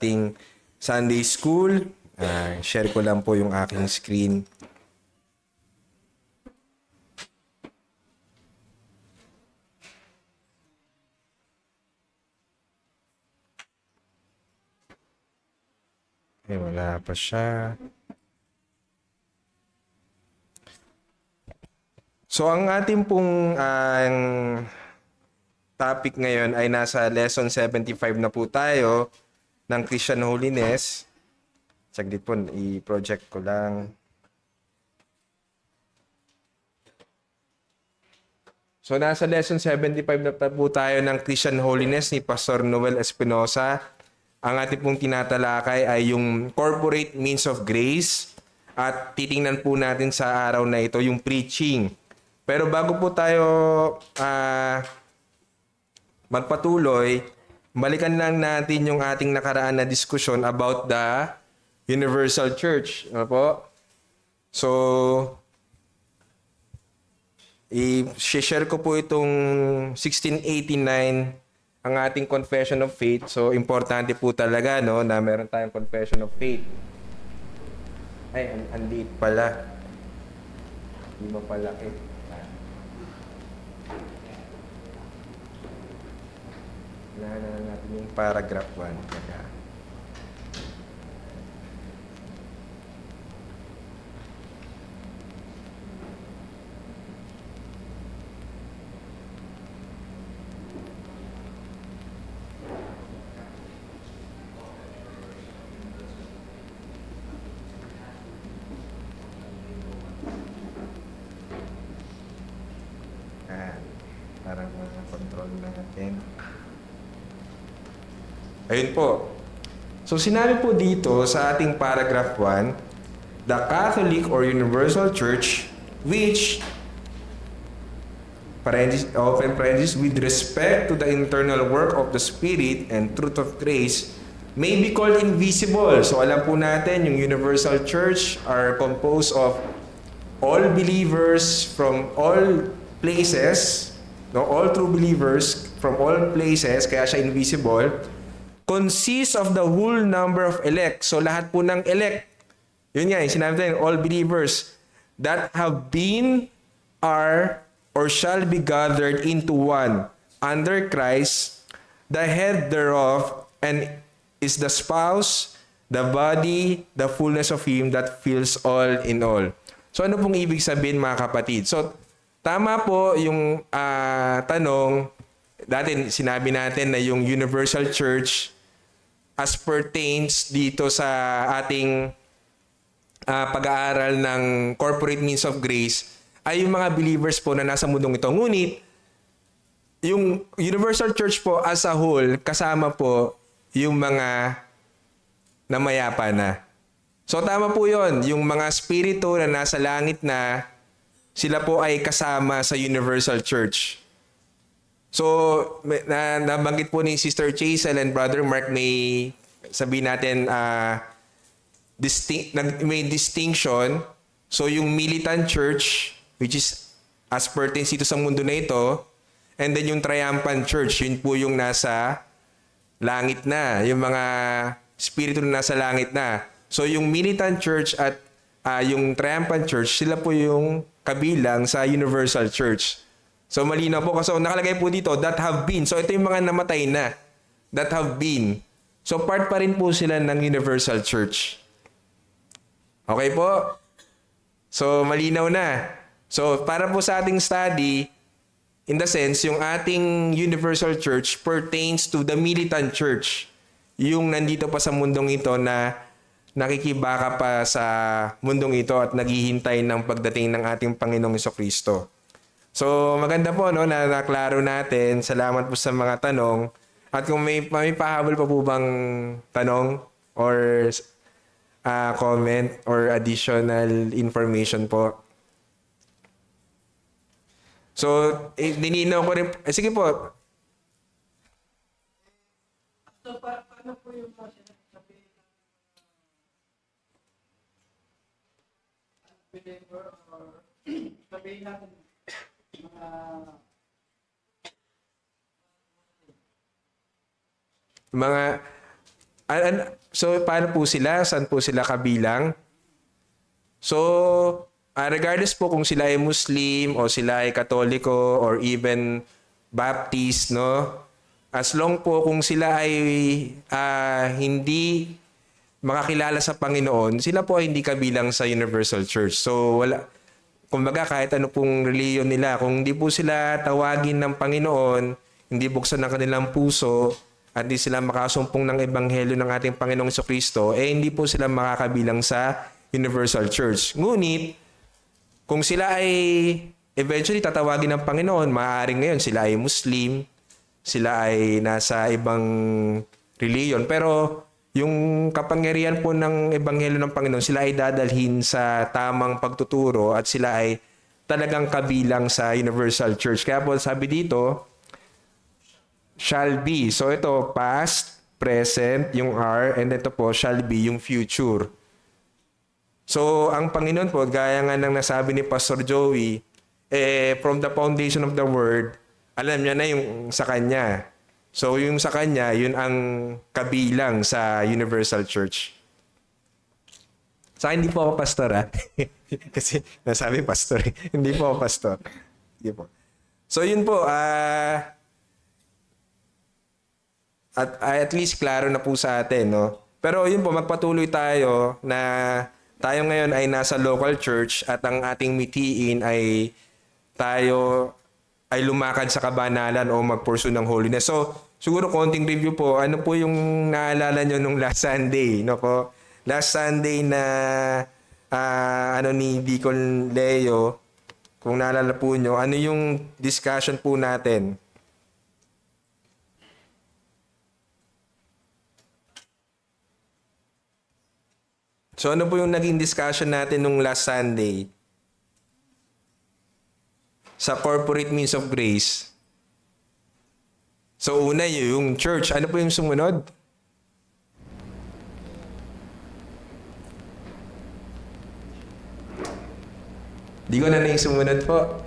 ating Sunday School. Share ko lang po yung aking screen. Wala pa siya. So, ang ating pong topic ngayon ay nasa lesson 75 na po tayo ng Christian Holiness. Saglit po, i-project ko lang. So, nasa lesson 75 na po tayo ng Christian Holiness ni Pastor Noel Espinosa. Ang ating pong tinatalakay ay yung corporate means of grace at titingnan po natin sa araw na ito yung preaching. Pero bago po tayo magpatuloy, balikan lang natin yung ating nakaraan na diskusyon about the Universal Church. Ano po? So, i-share ko po itong 1689 ang ating confession of faith. So, importante po talaga, no, na meron tayong confession of faith. Ay, andit pala. Hindi mo pala eh. Hinahanap natin yung paragraph 1. Kaya, parang control natin. Ayun po. So, sinabi po dito sa ating paragraph 1, the Catholic or Universal Church, which, open parenthesis, with respect to the internal work of the Spirit and truth of grace, may be called invisible. So, alam po natin, yung Universal Church are composed of all believers from all places, no, all true believers from all places, kaya siya invisible, consists of the whole number of elect. So lahat po ng elect, yun nga, yung sinabi natin, all believers that have been, are, or shall be gathered into one under Christ, the head thereof, and is the spouse, the body, the fullness of Him that fills all in all. So ano pong ibig sabihin, mga kapatid? So tama po yung tanong, dati sinabi natin na yung Universal Church as pertains dito sa ating pag-aaral ng corporate means of grace ay yung mga believers po na nasa mundong ito. Ngunit, yung Universal Church po as a whole, kasama po yung mga namayapa na. So tama po yon, yung mga spirito na nasa langit na, sila po ay kasama sa Universal Church. So, nabanggit po ni Sister Chazel and Brother Mark, may sabihin natin, may distinction. So, yung militant church, which is as pertains dito sa mundo na ito, and then yung triumphant church, yun po yung nasa langit na, yung mga spirito na nasa langit na. So, yung militant church at yung triumphant church, sila po yung kabilang sa Universal Church. So, malinaw po. Kasi nakalagay po dito, that have been. So, ito yung mga namatay na. That have been. So, part pa rin po sila ng Universal Church. Okay po? So, malinaw na. So, para po sa ating study, in the sense, yung ating Universal Church pertains to the militant church. Yung nandito pa sa mundong ito na nakikibaka pa sa mundong ito at naghihintay ng pagdating ng ating Panginoong Jesucristo. So, maganda po, no, na naklaro natin. Salamat po sa mga tanong. At kung may pahabol pa po bang tanong or comment or additional information po. So, dininaw ko rin. Sige po. So, paano po yung believer or sabihin natin mga So, paano po sila? Saan po sila kabilang? So, regardless po kung sila ay Muslim o sila ay Katoliko or even Baptist, no? As long po kung sila ay hindi makakilala sa Panginoon, sila po ay hindi kabilang sa Universal Church. So, kumbaga kahit ano pong reliyon nila, kung hindi po sila tawagin ng Panginoon, hindi buksan ng kanilang puso, at hindi sila makasumpong ng ebanghelyo ng ating Panginoong Jesucristo, hindi po sila makakabilang sa Universal Church. Ngunit, kung sila ay eventually tatawagin ng Panginoon, maaaring ngayon sila ay Muslim, sila ay nasa ibang reliyon, pero yung kapangyarihan po ng ebanghelyo ng Panginoon, sila ay dadalhin sa tamang pagtuturo at sila ay talagang kabilang sa Universal Church. Kaya po sabi dito, shall be. So ito, past, present, yung are, and ito po, shall be, yung future. So ang Panginoon po, gaya nga ng nasabi ni Pastor Joey, from the foundation of the world, alam niya na yung sa Kanya. So yung sa Kanya, yun ang kabilang sa Universal Church. Sa akin, hindi po ako pastor, ha? Kasi nasabi pastor, hindi po ako pastor. Hindi po. So yun po, at least klaro na po sa atin, no? Pero yun po, magpatuloy tayo na tayo ngayon ay nasa local church at ang ating mitiin ay tayo ay lumakad sa kabanalan o mag-pursue ng holiness. So, siguro konting review po, ano po yung naalala nyo nung last Sunday, no po? Last Sunday na ni Deacon Leo, kung naalala po nyo, ano yung discussion po natin? So ano po yung naging discussion natin nung last Sunday? Sa corporate means of grace. So una yung church. Ano po yung sumunod? Di ko na yung sumunod po.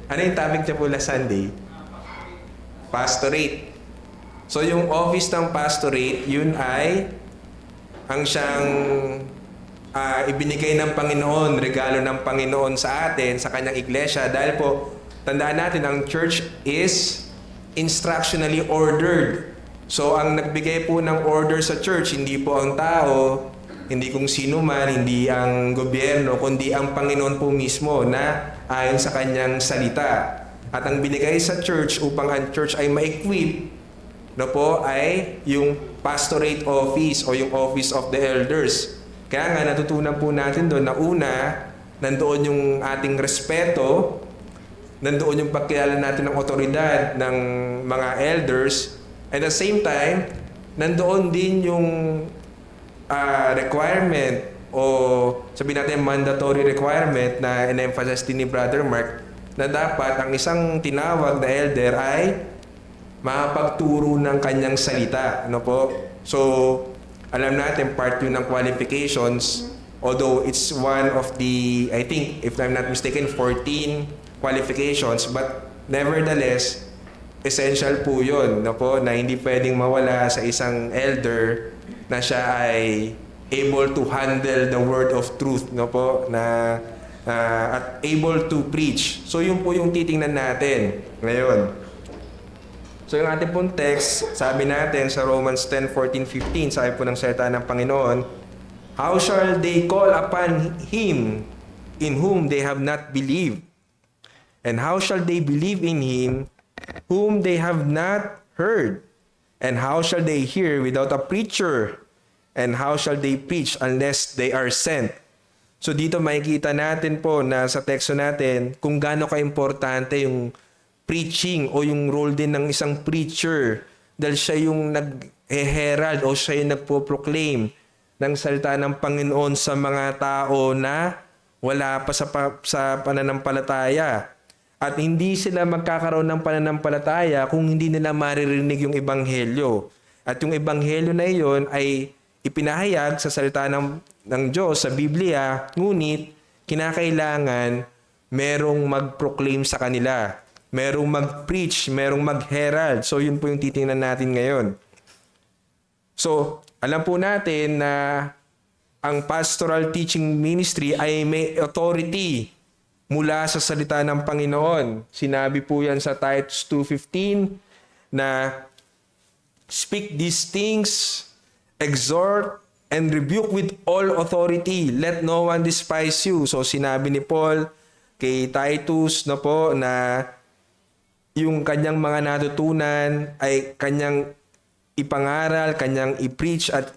Ano yung topic niya po last Sunday? Pastorate. So yung office ng pastorate, yun ay ang siyang ibinigay ng Panginoon, regalo ng Panginoon sa atin, sa kanyang iglesia. Dahil po, tandaan natin, ang church is instructionally ordered. So, ang nagbigay po ng order sa church, hindi po ang tao, hindi kung sino man, hindi ang gobyerno, kundi ang Panginoon po mismo na ayon sa kanyang salita. At ang binigay sa church upang ang church ay ma-equip, no po, ay yung pastorate office o yung office of the elders. Kaya nga natutunan po natin doon na una, nandoon yung ating respeto, nandoon yung pagkilala natin ng otoridad ng mga elders, at the same time, nandoon din yung requirement o sabihin natin mandatory requirement na in-emphasize din ni Brother Mark na dapat ang isang tinawag na elder ay makapagturo ng kanyang salita. Ano po? So, alam natin, part yun ng qualifications, although it's one of the, I think, if I'm not mistaken, 14 qualifications, but nevertheless, essential po yun, no po, na hindi pwedeng mawala sa isang elder na siya ay able to handle the word of truth, no po, na at able to preach. So yun po yung titingnan natin ngayon. So yung ating pong text, sabi natin sa Romans 10:14-15, sabi po ng salita ng Panginoon, how shall they call upon Him in whom they have not believed? And how shall they believe in Him whom they have not heard? And how shall they hear without a preacher? And how shall they preach unless they are sent? So dito makikita natin po na sa teksto natin kung gaano ka-importante yung preaching o yung role din ng isang preacher dahil siya yung nag-herald o siya yung nagpo-proclaim ng salita ng Panginoon sa mga tao na wala pa sa pananampalataya. At hindi sila magkakaroon ng pananampalataya kung hindi nila maririnig yung ebanghelyo. At yung ebanghelyo na iyon ay ipinahayag sa salita ng Diyos sa Biblia, ngunit kinakailangan merong mag-proclaim sa kanila. Merong mag-preach, merong mag-herald. So, yun po yung titingnan natin ngayon. So, alam po natin na ang pastoral teaching ministry ay may authority mula sa salita ng Panginoon. Sinabi po yan sa Titus 2:15 na speak these things, exhort, and rebuke with all authority. Let no one despise you. So sinabi ni Paul kay Titus na po na yung kanyang mga natutunan ay kanyang ipangaral, kanyang i-preach at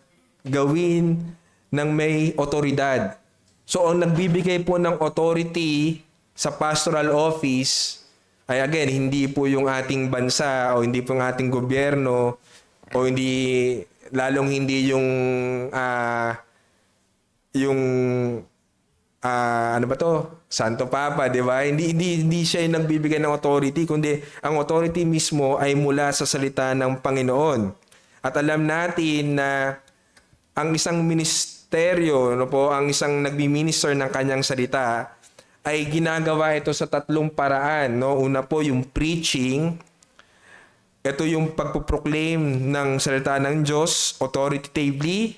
gawin ng may otoridad. So ang nagbibigay po ng authority sa pastoral office ay again, hindi po yung ating bansa o hindi po yung ating gobyerno o hindi, lalong hindi yung ano ba to? Santo Papa, di ba? Hindi siya yung nagbibigay ng authority, kundi ang authority mismo ay mula sa salita ng Panginoon. At alam natin na ang isang ministeryo, ano po, ang isang nagmi-minister ng kanyang salita ay ginagawa ito sa tatlong paraan, no? Una po yung preaching. Ito yung pagpo-proclaim ng salita ng Diyos authoritatively.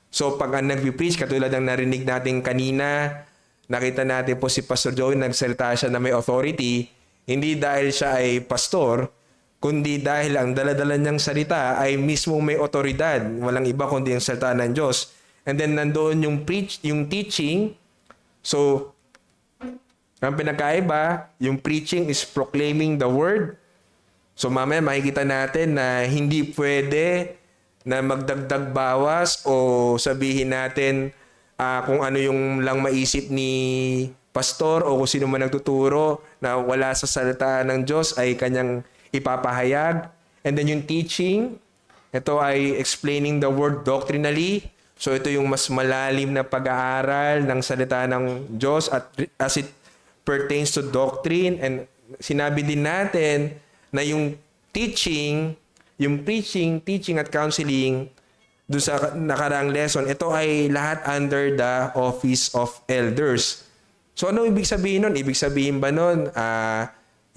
So pag nagpi-preach, katulad ng narinig natin kanina, nakita natin po si Pastor Joey, nagsalita siya na may authority, hindi dahil siya ay pastor, kundi dahil ang daladala niyang salita ay mismo may otoridad. Walang iba kundi yung salita ng Diyos. And then nandoon yung teaching. So, ang pinakaiba, yung preaching is proclaiming the word. So mamaya makikita natin na hindi pwede na magdagdag bawas o sabihin natin kung ano yung lang maisip ni pastor o kung sino man nagtuturo na wala sa salita ng Diyos ay kanyang ipapahayag. And then yung teaching, ito ay explaining the word doctrinally. So ito yung mas malalim na pag-aaral ng salita ng Diyos at as it pertains to doctrine. And sinabi din natin na yung teaching, yung preaching, teaching at counseling doon sa nakaraang lesson, ito ay lahat under the office of elders. So ano ibig sabihin nun? Ibig sabihin ba nun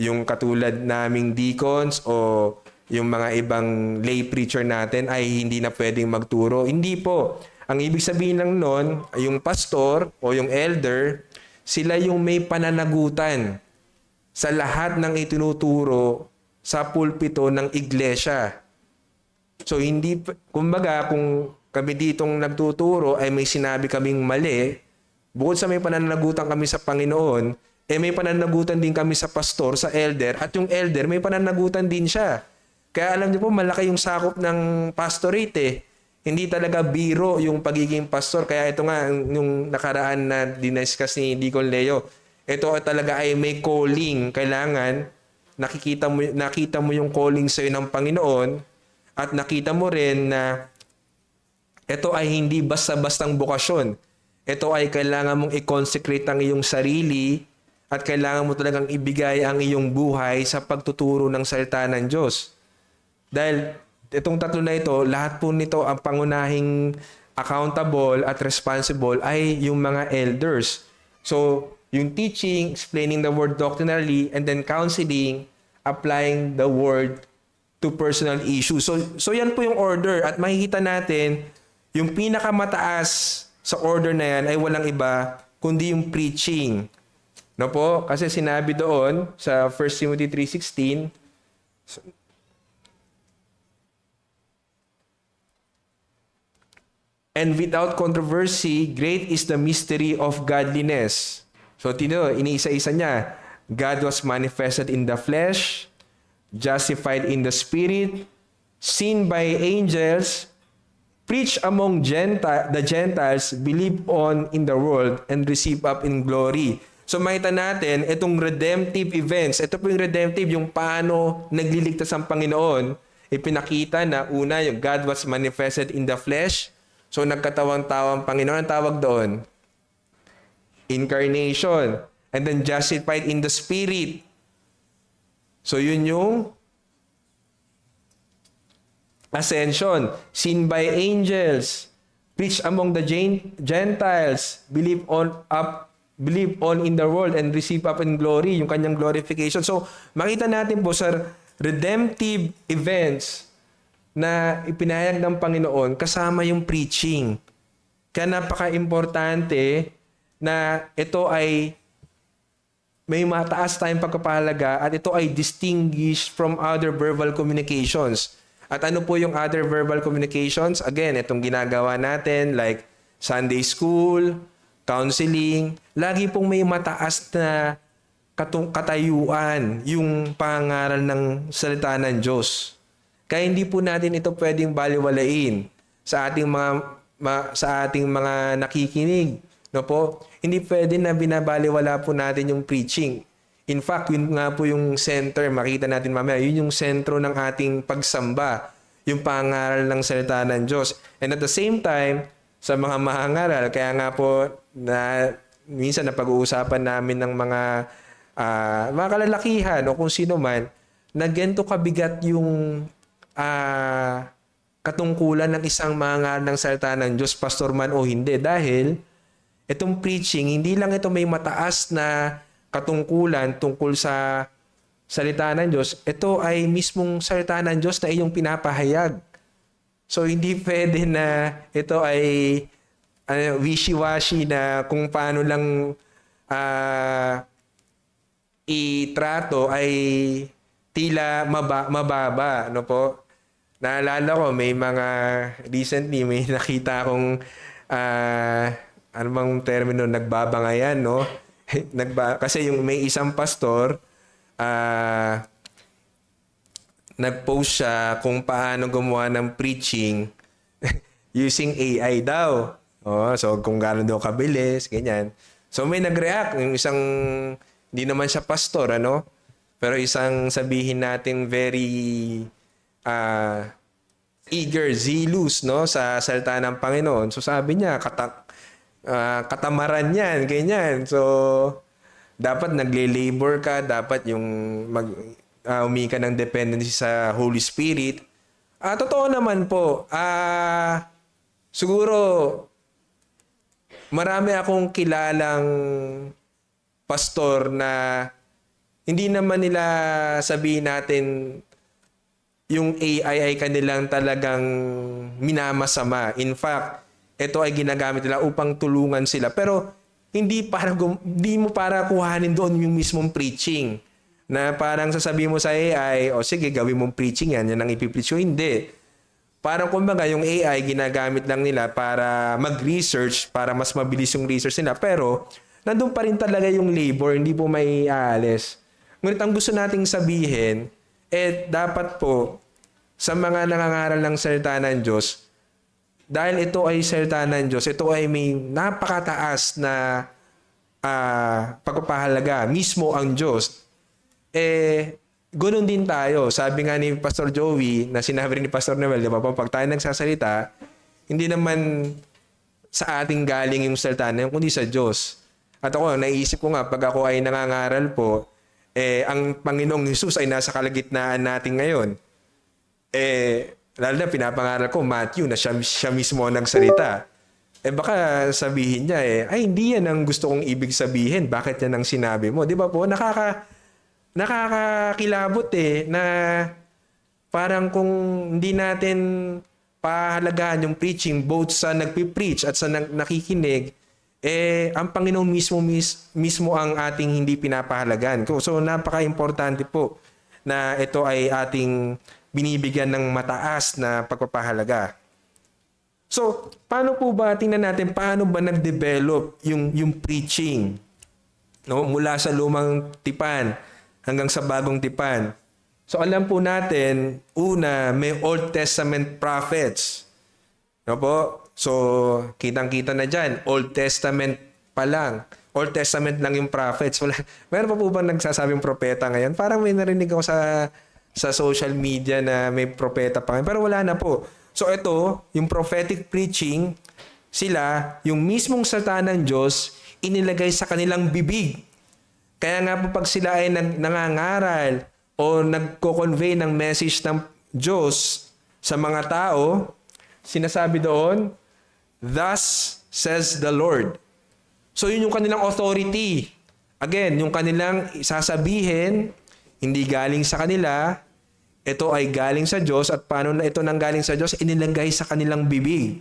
yung katulad naming deacons o yung mga ibang lay preacher natin ay hindi na pwedeng magturo? Hindi po. Ang ibig sabihin lang nun, yung pastor o yung elder, sila yung may pananagutan sa lahat ng itinuturo sa pulpito ng iglesia. So hindi, kumbaga kung kami ditong nagtuturo ay may sinabi kaming mali, bukod sa may pananagutan kami sa Panginoon, may pananagutan din kami sa pastor, sa elder, at yung elder may pananagutan din siya. Kaya alam niyo po, malaki yung sakop ng pastorate. Hindi talaga biro yung pagiging pastor. Kaya ito nga, yung nakaraan na diniscuss ni Deacon Leo, ito talaga ay may calling. Kailangan nakita mo yung calling sa'yo ng Panginoon at nakita mo rin na ito ay hindi basta-bastang bukasyon. Ito ay kailangan mong i-consecrate ang iyong sarili at kailangan mo talagang ibigay ang iyong buhay sa pagtuturo ng salita ng Diyos. Dahil itong tatlo na ito, lahat po nito ang pangunahing accountable at responsible ay yung mga elders. So, yung teaching, explaining the word doctrinally, and then counseling, applying the word to personal issues. So yan po yung order. At makikita natin, yung pinakamataas sa order na yan ay walang iba, kundi yung preaching. No po? Kasi sinabi doon sa 1 Timothy 3:16, and without controversy, great is the mystery of godliness. So, iniisa-isa niya. God was manifested in the flesh, justified in the spirit, seen by angels, preached among the Gentiles, believed on in the world, and received up in glory. So, makita natin, itong redemptive events, ito po yung redemptive, yung paano nagliligtas ang Panginoon, ipinakita na una, yung God was manifested in the flesh. So, nagkatawang-tawang Panginoon, ang tawag doon, incarnation. And then justified in the spirit. So yun yung ascension. Seen by angels. Preached among the Gentiles. Believe on in the world and receive up in glory. Yung kanyang glorification. So makita natin po sa redemptive events na ipinahayag ng Panginoon kasama yung preaching. Kaya napaka-importante na ito ay may mataas tayong pagpapahalaga at ito ay distinguished from other verbal communications. At ano po yung other verbal communications? Again, itong ginagawa natin like Sunday school, counseling, lagi pong may mataas na katayuan yung pangaral ng salita ng Diyos. Kaya hindi po natin ito pwedeng baliwalain sa ating mga nakikinig, no po? Hindi pwede na binabaliwala po natin yung preaching. In fact, yun nga po yung center, makita natin mamaya, yun yung sentro ng ating pagsamba, yung pangaral ng salita ng Diyos. And at the same time, sa mga mahangaral, kaya nga po na minsan napag-uusapan namin ng mga kalalakihan o kung sino man, na ganito kabigat yung katungkulan ng isang mga ng salita ng Diyos, pastor man o hindi. Dahil itong preaching, hindi lang ito may mataas na katungkulan tungkol sa salita ng Diyos, ito ay mismong salita ng Diyos na iyong pinapahayag. So hindi pwede na ito ay wishy-washy na kung paano lang itrato ay tila mababa, no po? Naalala ko recently may nakita akong ano bang termino, nagbabangayan, no? Kasi yung may isang pastor nag-post siya kung paano gumawa ng preaching using AI daw. So kung gaano daw kabilis, ganyan. So may nag-react, yung isang hindi naman siya pastor, ano? Pero isang sabihin natin very eager, zealous, no, sa salita ng Panginoon. So sabi niya, katamaran yan, ganyan. So dapat nagle-labor ka, dapat yung umika ng dependency sa Holy Spirit. Totoo naman po, siguro marami akong kilalang pastor na hindi naman nila sabihin natin yung AI ay kanilang talagang minamasama. In fact, ito ay ginagamit nila upang tulungan sila. Pero hindi mo para kuhanin doon yung mismong preaching. Na parang sasabihin mo sa AI, sige, gawin mong preaching yan ang ipipreach. Hindi. Parang kumbaga yung AI ginagamit lang nila para mag-research, para mas mabilis yung research nila. Pero nandun pa rin talaga yung labor, hindi po may aalis. Ngunit ang gusto nating sabihin, dapat po sa mga nangangaral ng salita ng Diyos, dahil ito ay salita ng Diyos, ito ay may napakataas na pagpapahalaga, mismo ang Diyos. Ganoon din tayo. Sabi nga ni Pastor Joey, na sinabi rin ni Pastor Noel, di ba, pag tayo nagsasalita, hindi naman sa ating galing yung salita na yun, kundi sa Diyos. At ako, naisip ko nga, pag ako ay nangangaral po, ang Panginoong Hesus ay nasa kalagitnaan natin ngayon. Lalo na pinapangaral ko, Matthew, na siya mismo ang nagsalita. Baka sabihin niya, ay hindi yan ang gusto kong ibig sabihin. Bakit yan ang sinabi mo? Di ba po? Nakakakilabot na parang kung hindi natin pahalagahan yung preaching both sa nagpipreach at sa nakikinig, ang Panginoon mismo ang ating hindi pinapahalagan. So napaka-importante po na ito ay ating binibigyan ng mataas na pagpapahalaga. So, paano po ba, tingnan natin, paano ba nag-develop yung preaching? No? Mula sa lumang tipan hanggang sa bagong tipan. So, alam po natin, una, may Old Testament prophets. No po? So, kitang-kita na dyan, Old Testament pa lang. Old Testament lang yung prophets. Meron pa po bang nagsasabing propeta ngayon? Parang may narinig ako sa social media na may propeta pa ngayon. Pero wala na po. So ito, yung prophetic preaching, sila, yung mismong salita ng Diyos, inilagay sa kanilang bibig. Kaya nga po pag sila ay nangangaral o nagko-convey ng message ng Diyos sa mga tao, sinasabi doon, "Thus says the Lord." So yun yung kanilang authority. Again, yung kanilang sasabihin, hindi galing sa kanila, ito ay galing sa Diyos at paano na ito nanggaling sa Diyos, inilagay sa kanilang bibig.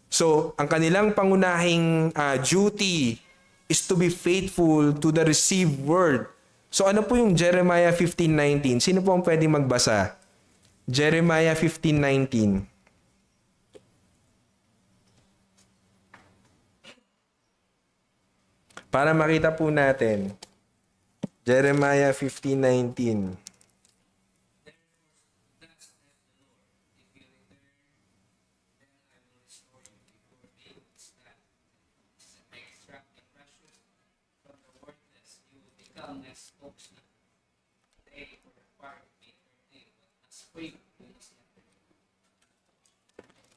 So, ang kanilang pangunahing duty is to be faithful to the received word. So, ano po yung Jeremiah 15:19? Sino po ang pwedeng magbasa? Jeremiah 15:19. Para makita po natin. Jeremiah 15:19.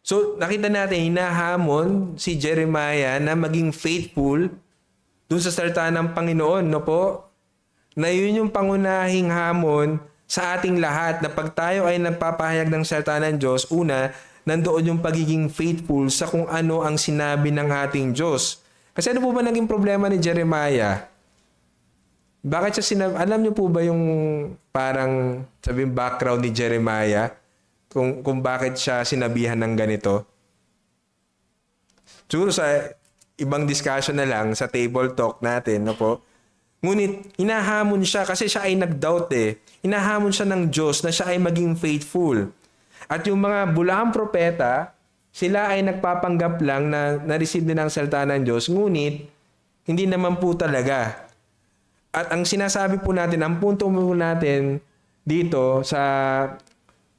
So, nakita natin, hinahamon si Jeremiah na maging faithful dun sa salita ng Panginoon, no po? Na yun yung pangunahing hamon sa ating lahat na pag tayo ay nagpapahayag ng salita ng Diyos, una, nandoon yung pagiging faithful sa kung ano ang sinabi ng ating Diyos. Kasi ano po ba naging problema ni Jeremiah? Bakit siya sinabi? Alam niyo po ba yung parang sabihin background ni Jeremiah? Kung bakit siya sinabihan ng ganito? Siguro sa ibang discussion na lang, sa table talk natin, no po? Ngunit, hinahamon siya kasi siya ay nag-doubt eh. Hinahamon siya ng Diyos na siya ay maging faithful. At yung mga bulahang propeta, sila ay nagpapanggap lang na na-receive din ang salita ng Diyos, ngunit, hindi naman po talaga. At ang sinasabi po natin, ang punto po natin dito sa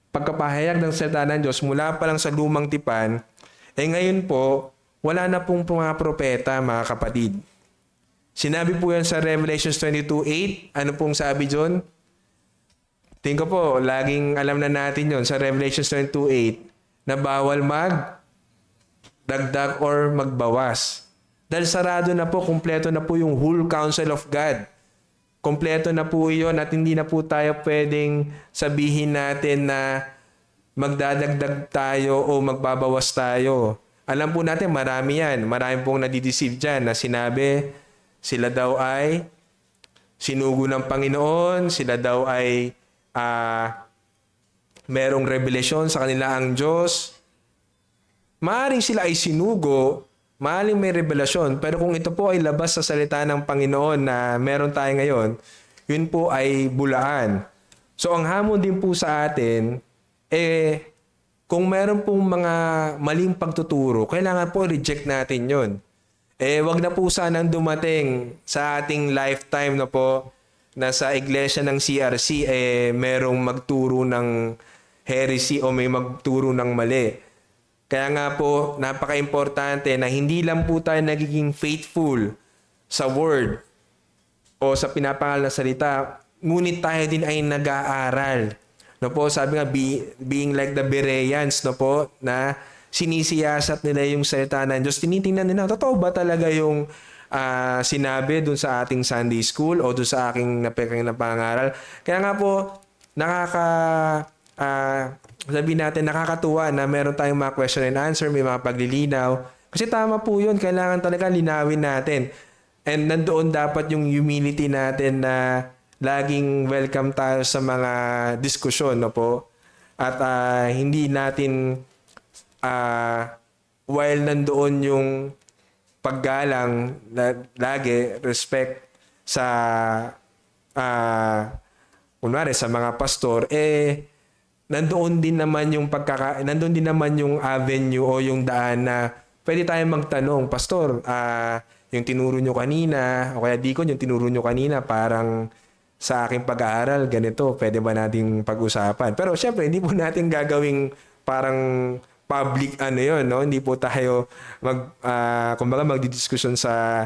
pagkapahayag ng salita ng Diyos mula pa lang sa lumang tipan, ngayon po, wala na pong mga propeta, mga kapatid. Sinabi po yan sa Revelation 22:8. Ano pong sabi dyan? Tingin ko po, laging alam na natin yon sa Revelation 22:8 na bawal dagdag or magbawas. Dahil sarado na po, kumpleto na po yung whole counsel of God. Kompleto na po iyon at hindi na po tayo pwedeng sabihin natin na magdadagdag tayo o magbabawas tayo. Alam po natin marami yan. Marami pong nadideceive dyan na sinabi sila daw ay sinugo ng Panginoon, sila daw ay merong revelasyon sa kanila ang Diyos. Maaring sila ay sinugo, maaring may revelasyon, pero kung ito po ay labas sa salita ng Panginoon na meron tayo ngayon, yun po ay bulaan. So ang hamon din po sa atin, kung meron pong mga maling pagtuturo, kailangan po reject natin yun. Wag na po sanang dumating sa ating lifetime na po na sa iglesia ng CRC, merong magturo ng heresy o may magturo ng mali. Kaya nga po, napaka-importante na hindi lang po tayo nagiging faithful sa word o sa pinapangaral na salita, ngunit tayo din ay nag-aaral. No po, sabi nga, being like the Bereans, no po, na sinisiyasat nila yung salita ng Diyos. Tinitingnan nila, totoo ba talaga yung sinabi dun sa ating Sunday school o dun sa aking napangaral? Kaya nga po, sabihin natin, nakakatuwa na meron tayong mga question and answer, may mga paglilinaw. Kasi tama po yun, kailangan talaga linawin natin. And nandoon dapat yung humility natin na laging welcome tayo sa mga diskusyon, no po? At hindi natin, while nandoon yung paggalang, lagi, respect sa, kunwari, sa mga pastor, nandoon din naman yung nandoon din naman yung avenue o yung daan na pwede tayong magtanong, Pastor, yung tinuro nyo kanina, o kaya Deacon, yung tinuro nyo kanina, parang sa aking pag-aaral, ganito, pwede ba nating pag-usapan? Pero syempre, hindi po natin gagawing parang public yun, no? Hindi po tayo kumbaga magdidiskusyon sa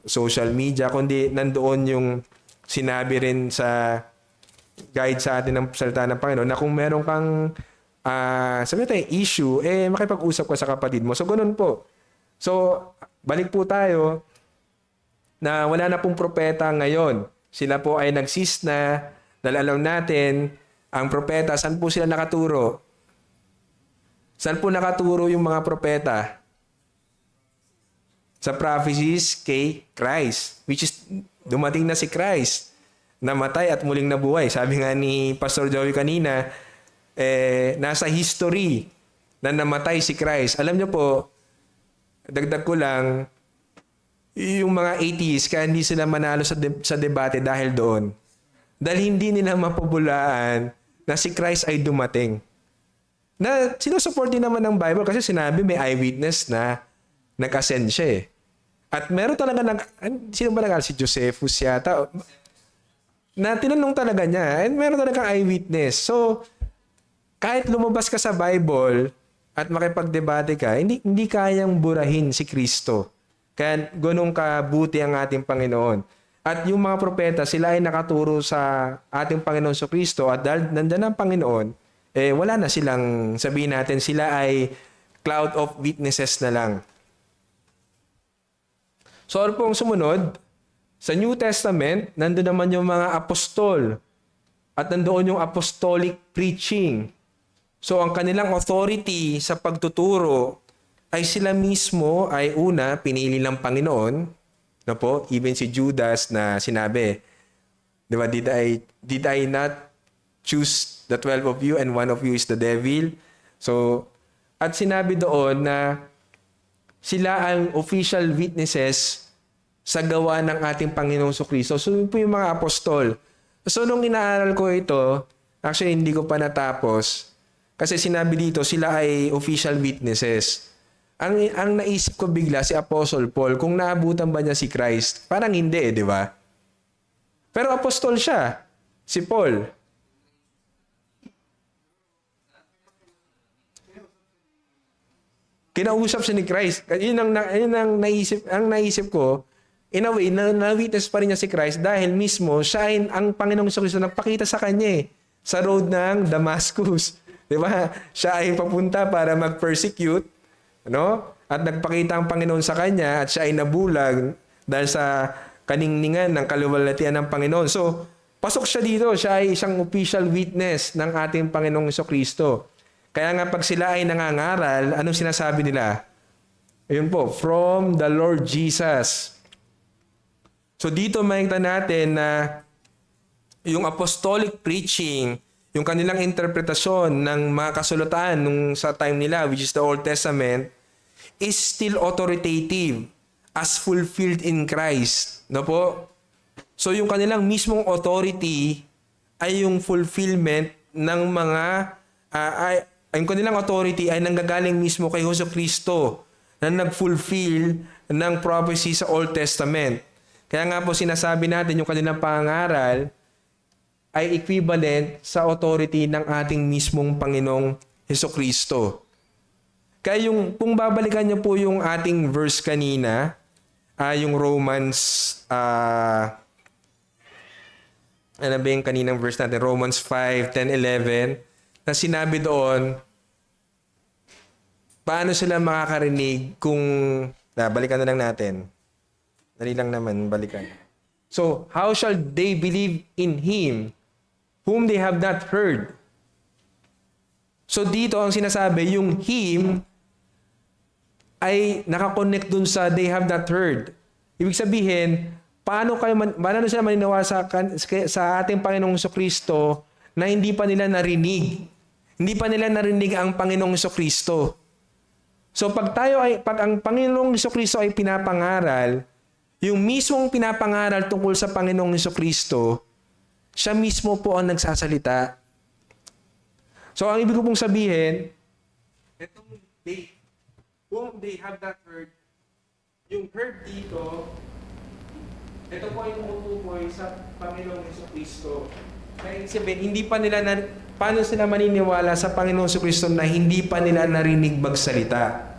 social media, kundi nandoon yung sinabi rin sa guide sa atin ng salita ng Panginoon na kung meron kang sabi natin issue, makipag-usap ka sa kapatid mo. So, ganun po. So, balik po tayo na wala na pong propeta ngayon. Sila po ay nag-cease na dahil alam natin, ang propeta, saan po sila nakaturo? Saan po nakaturo yung mga propeta? Sa prophecies kay Christ, which is dumating na si Christ. namatay at muling nabuhay. Sabi nga ni Pastor Joey kanina, nasa history na namatay si Christ. Alam niyo po, dagdag ko lang, yung mga atheists, kaya hindi sila manalo sa debate dahil doon. Dahil hindi nila mapabulaan na si Christ ay dumating. Na sinusupport din naman ng Bible kasi sinabi may eyewitness na nag-ascend siya eh. At meron talaga sino ba si Josephus yata? Na tinanong talaga niya, and meron talaga eyewitness. So, kahit lumabas ka sa Bible at makipagdebate ka, hindi kayang burahin si Kristo. Kaya ganun kabuti ang ating Panginoon. At yung mga propeta, sila ay nakaturo sa ating Panginoon sa Kristo at dahil nandiyan ang Panginoon, wala na silang, sabihin natin, sila ay cloud of witnesses na lang. So ano pong sumunod? Sa New Testament, nandun naman yung mga apostol at nandoon yung apostolic preaching. So ang kanilang authority sa pagtuturo ay sila mismo ay una, pinili ng Panginoon. Na po, even si Judas na sinabi, di ba, did I not choose the 12 of you and one of you is the devil? So, at sinabi doon na sila ang official witnesses sa gawa ng ating Panginoong Kristo. So, yun po yung mga apostol. So, nung inaaral ko ito, actually hindi ko pa natapos, kasi sinabi dito, sila ay official witnesses. Ang naisip ko bigla si Apostle Paul, kung naabutan ba niya si Christ? Parang hindi di ba? Pero apostol siya, si Paul. Kinausap siya ni Christ. Yun ang naisip ko, in a way, na-witness pa rin niya si Christ dahil mismo siya ay ang Panginoong Kristo nagpakita sa kanya sa road ng Damascus. Di ba? Siya ay papunta para mag-persecute. At nagpakita ang Panginoon sa kanya at siya ay nabulag dahil sa kaningningan ng kaluwalhatian ng Panginoon. So, pasok siya dito. Siya ay isang official witness ng ating Panginoong Kristo. Kaya nga pag sila ay nangangaral, anong sinasabi nila? Ayun po, from the Lord Jesus. So dito makikita natin na yung apostolic preaching, yung kanilang interpretasyon ng mga kasulatan nung sa time nila, which is the Old Testament, is still authoritative as fulfilled in Christ. No po? So yung kanilang mismong authority ay yung fulfillment ng mga yung kanilang authority ay nanggagaling mismo kay Jesucristo na nag-fulfill ng prophecy sa Old Testament. Kaya nga po sinasabi natin yung kanilang pangaral ay equivalent sa authority ng ating mismong Panginoong Jesucristo. Kaya kung babalikan niyo po yung ating verse kanina, yung Romans, ano ba yung kaninang verse natin? Romans 5, 10, 11, na sinabi doon, paano sila makakarinig kung, balikan na lang natin. Dali lang naman, balikan. So, how shall they believe in Him whom they have not heard? So dito ang sinasabi, yung Him ay nakakonect dun sa they have not heard. Ibig sabihin, paano sila maniniwala sa ating Panginoong Jesucristo na hindi pa nila narinig? Hindi pa nila narinig ang Panginoong Jesucristo. So pag ang Panginoong Jesucristo ay pinapangaral, yung mismong pinapangaral tungkol sa Panginoong Jesucristo, siya mismo po ang nagsasalita. So, ang ibig ko pong sabihin, itong whom they have not heard, yung heard dito, ito po ay tumutukoy sa Panginoong Jesucristo. Kaya sabihin, paano sila maniniwala sa Panginoong Jesucristo na hindi pa nila narinig magsalita?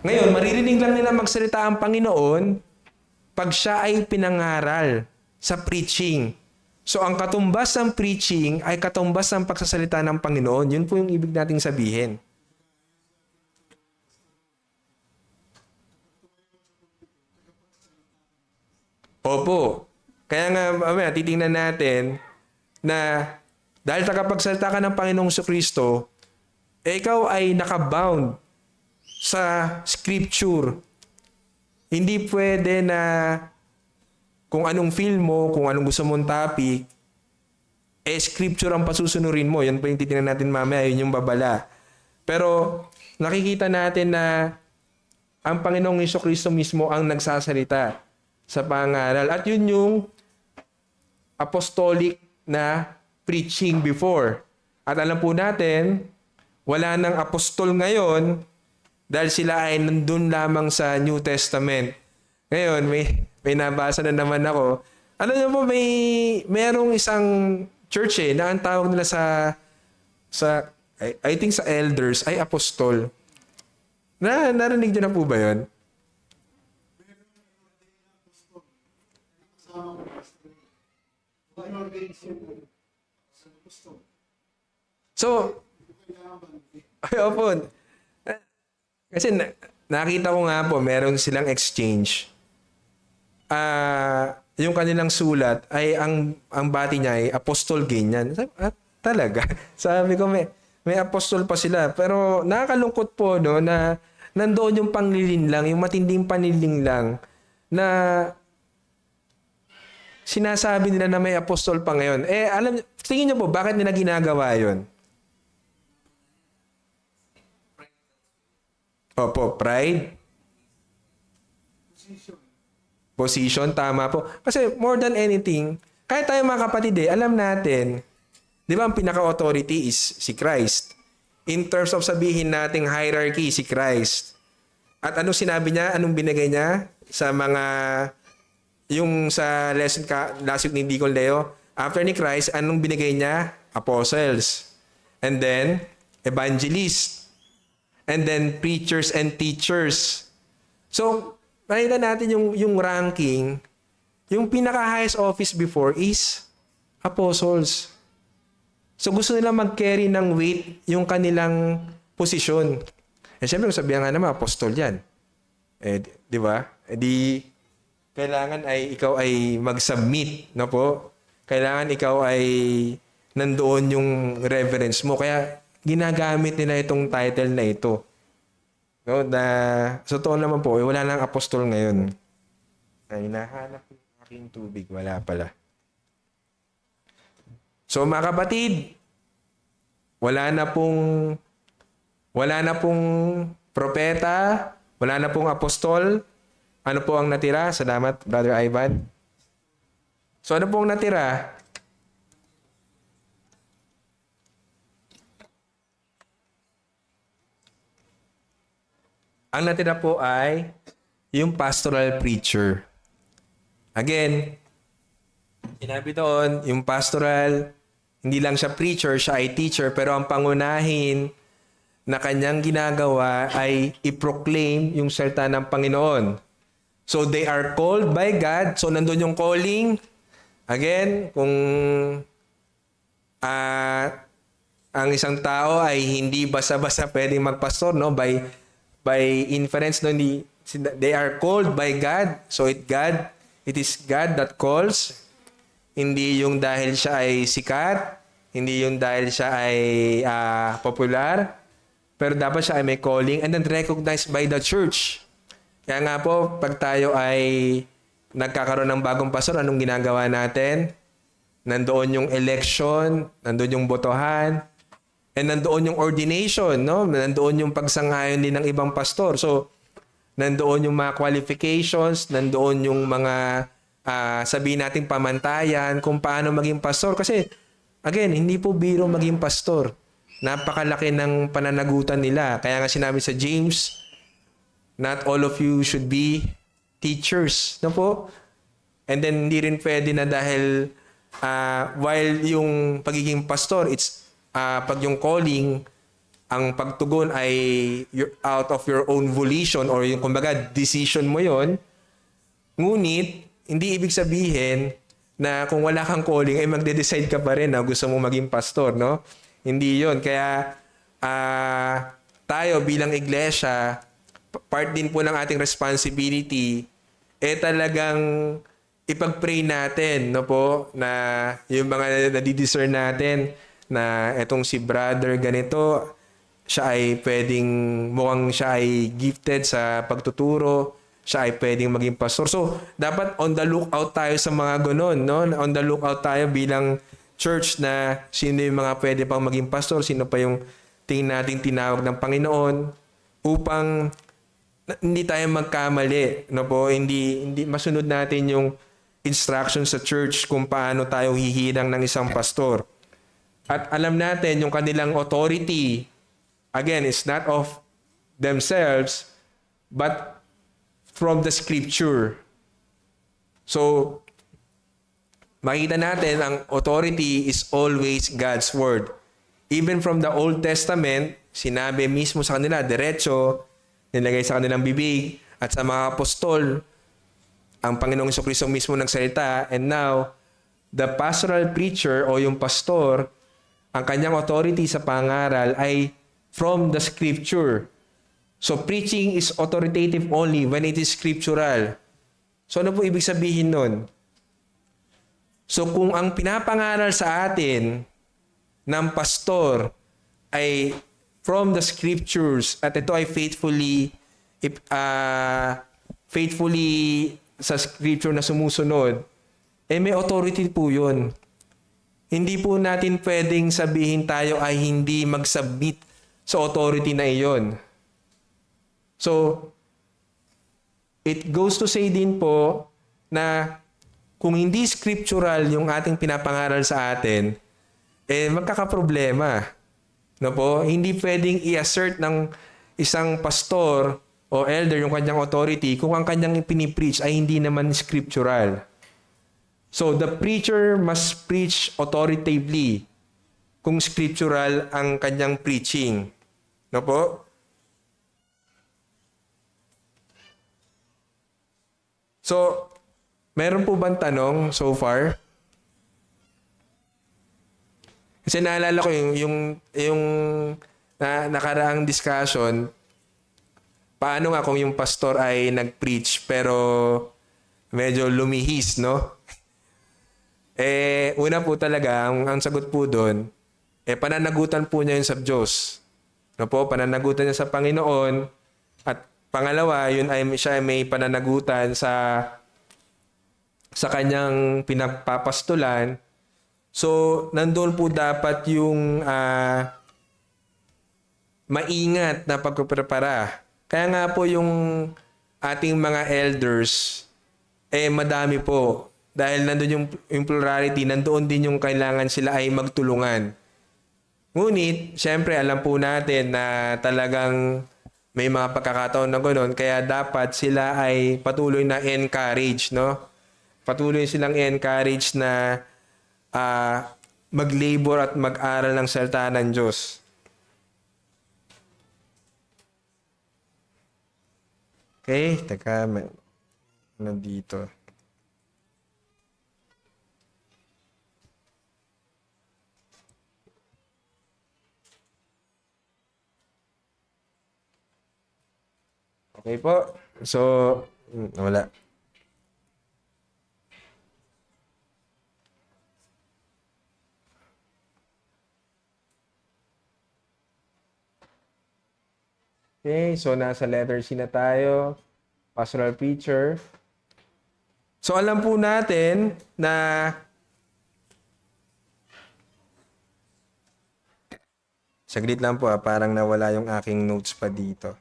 Ngayon, maririnig lang nila magsalita ang Panginoon pag siya ay pinangaral sa preaching. So, ang katumbas ng preaching ay katumbas ng pagsasalita ng Panginoon. Yun po yung ibig nating sabihin. Opo. Kaya nga, titingnan natin na dahil nakapagsalita ka ng Panginoong Jesucristo, ikaw ay nakabound sa Scripture. Hindi pwede na kung anong feel mo, kung anong gusto mong topic, scripture ang pasusunurin mo. Yan pa yung titingnan natin mamaya, yun yung babala. Pero nakikita natin na ang Panginoong Jesucristo mismo ang nagsasalita sa pangaral. At yun yung apostolic na preaching before. At alam po natin, wala nang apostol ngayon dahil sila ay nandun lamang sa New Testament. Ngayon, may nabasa na naman ako. Alam niyo po, merong isang church na ang tawag nila I think sa elders ay apostol. Narinig niyo na po ba yun? So, ay, opo. Kasi nakita ko nga po, meron silang exchange. Yung kanilang sulat ay ang bati niya ay apostol ganyan. Talaga? Sabi ko, may apostol pa sila. Pero nakakalungkot po no, na nandoon yung panglilinlang, yung matinding panlilinlang na sinasabi nila na may apostol pa ngayon. Tingin niyo po, bakit nila ginagawa yun? Opo, pride. Position, tama po. Kasi more than anything, kahit tayo mga kapatid alam natin, di ba ang pinaka-authority is si Christ. In terms of sabihin nating hierarchy, si Christ. At anong sinabi niya, anong binigay niya sa mga, yung sa lesson last week ni Deacon Leo, after ni Christ, anong binigay niya? Apostles. And then, evangelists. And then preachers and teachers. So, makita natin yung ranking, yung pinaka-highest office before is apostles. So, gusto nila mag-carry ng weight yung kanilang posisyon. Siyempre, sabihan nga naman, apostol yan. Di ba? Kailangan ay ikaw ay mag-submit, no po? Kailangan ikaw ay nandoon yung reverence mo. Kaya, ginagamit nila itong title na ito. No, sa totoo naman po, wala nang apostol ngayon. Ay, nahanap yung aking tubig. Wala pala. So, mga kapatid, wala na pong propeta, wala na pong apostol. Ano po ang natira? Salamat, Brother Ivan. So, ano pong natira? Ang natira po ay yung pastoral preacher. Again, sinabi doon, yung pastoral, hindi lang siya preacher, siya ay teacher, pero ang pangunahin na kanyang ginagawa ay i-proclaim yung salita ng Panginoon. So they are called by God. So nandun yung calling. Again, kung ang isang tao ay hindi basta-basta pwedeng magpastor, no? By inference, no, they are called by God. So it is God that calls. Hindi yung dahil siya ay sikat, hindi yung dahil siya ay popular, pero dapat siya ay may calling and then recognized by the church. Kaya nga po, pag tayo ay nagkakaroon ng bagong pastor, anong ginagawa natin? Nandoon yung election, nandoon yung botohan, and nandoon yung ordination, no? Nandoon yung pagsangayon din ng ibang pastor. So, nandoon yung mga qualifications, nandoon yung mga sabihin nating pamantayan kung paano maging pastor. Kasi, again, hindi po biro maging pastor. Napakalaki ng pananagutan nila. Kaya nga sinabi sa James, not all of you should be teachers. No po? And then, hindi rin pwede na dahil while yung pagiging pastor, it's pag yung calling, ang pagtugon ay out of your own volition or yung kumbaga decision mo yon. Ngunit, hindi ibig sabihin na kung wala kang calling ay magde-decide ka pa rin na gusto mong maging pastor, no? Hindi yon. Kaya tayo bilang iglesia, part din po ng ating responsibility talagang ipag-pray natin, no po, na yung mga nadidiscern natin na etong si brother ganito, siya ay pwedeng, mukhang siya ay gifted sa pagtuturo, siya ay pwedeng maging pastor. So, dapat on the lookout tayo sa mga ganun, no? On the lookout tayo bilang church na sino yung mga pwede pang maging pastor, sino pa yung tingin nating tinawag ng Panginoon upang hindi tayo magkamali, no po? Hindi masunod natin yung instruction sa church kung paano tayo hihirang ng isang pastor. At alam natin yung kanilang authority, again, is not of themselves, but from the scripture. So, makita natin ang authority is always God's word. Even from the Old Testament, sinabi mismo sa kanila, diretso, nilagay sa kanilang bibig, at sa mga apostol, ang Panginoong Jesucristo mismo nagsalita, and now, the pastoral preacher o yung pastor, ang kanyang authority sa pangaral ay from the scripture. So, preaching is authoritative only when it is scriptural. So, ano po ibig sabihin nun? So, kung ang pinapangaral sa atin ng pastor ay from the scriptures at ito ay faithfully sa scripture na sumusunod, may authority po yun. Hindi po natin pwedeng sabihin tayo ay hindi mag-submit sa authority na iyon. So, it goes to say din po na kung hindi scriptural yung ating pinapangaral sa atin, magkakaproblema. No po? Hindi pwedeng i-assert ng isang pastor o elder yung kanyang authority kung ang kanyang pinipreach ay hindi naman scriptural. So, the preacher must preach authoritatively kung scriptural ang kanyang preaching. No po? So, meron po bang tanong so far? Kasi naalala ko yung nakaraang discussion, paano nga kung yung pastor ay nag-preach pero medyo lumihis, no? Una po talaga, ang sagot po doon, pananagutan po niya yun sa Diyos. No po? Pananagutan niya sa Panginoon. At pangalawa, yun ay siya may pananagutan sa kanyang pinagpapastulan. So, nandoon po dapat yung maingat na pagpaprepara. Kaya nga po yung ating mga elders, madami po. Dahil nandoon yung plurality, nandoon din yung kailangan sila ay magtulungan. Ngunit, syempre, alam po natin na talagang may mga pagkakataon na gano'n, kaya dapat sila ay patuloy na encourage, no? Patuloy silang encourage na mag-labor at mag-aral ng salita ng Diyos. Okay, teka, nandito. Okay po. So, wala. Okay, so nasa letter C na tayo. Pastoral preacher. So, alam po natin na saglit lang po parang nawala yung aking notes pa dito.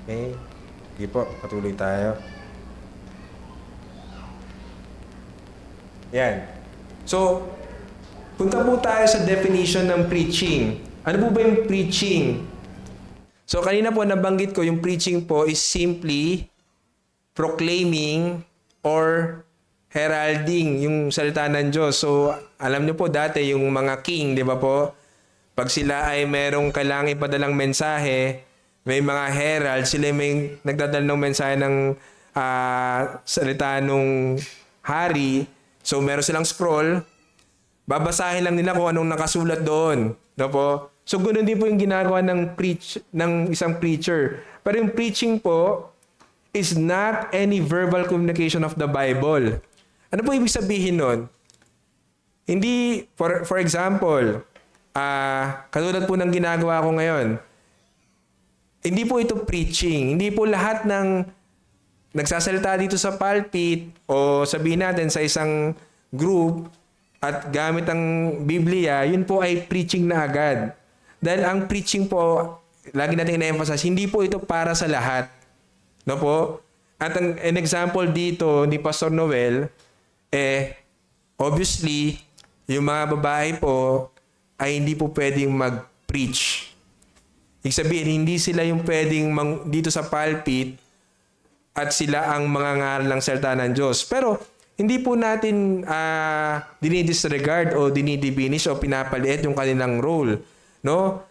Okay. Sige po, patuloy tayo. Yan. So, punta po tayo sa definition ng preaching. Ano po ba yung preaching? So, kanina po nabanggit ko, yung preaching po is simply proclaiming or heralding yung salita ng Diyos. So, alam niyo po dati yung mga king, di ba po? Pag sila ay merong kailangang ipadalang mensahe, may mga herald, sila may nagdadala ng mensahe ng salita ng hari. So, meron silang scroll. Babasahin lang nila kung anong nakasulat doon. No po? So, ganoon din po yung ginagawa ng isang preacher. Pero yung preaching po, is not any verbal communication of the Bible. Ano po ibig sabihin nun? Hindi, for example, katulad po ng ginagawa ko ngayon, hindi po ito preaching. Hindi po lahat ng nagsasalita dito sa pulpit o sabihin natin sa isang group at gamit ang Biblia, yun po ay preaching na agad. Dahil ang preaching po, lagi natin ina-emphasize, hindi po ito para sa lahat. No po? At an example dito ni Pastor Noel, obviously, yung mga babae po ay hindi po pwedeng mag-preach. Ibig sabihin, hindi sila yung pwedeng dito sa pulpit at sila ang mga ngaral ng salita ng Diyos. Pero hindi po natin dinidisregard o dinidiminish o pinapaliit yung kanilang role. No?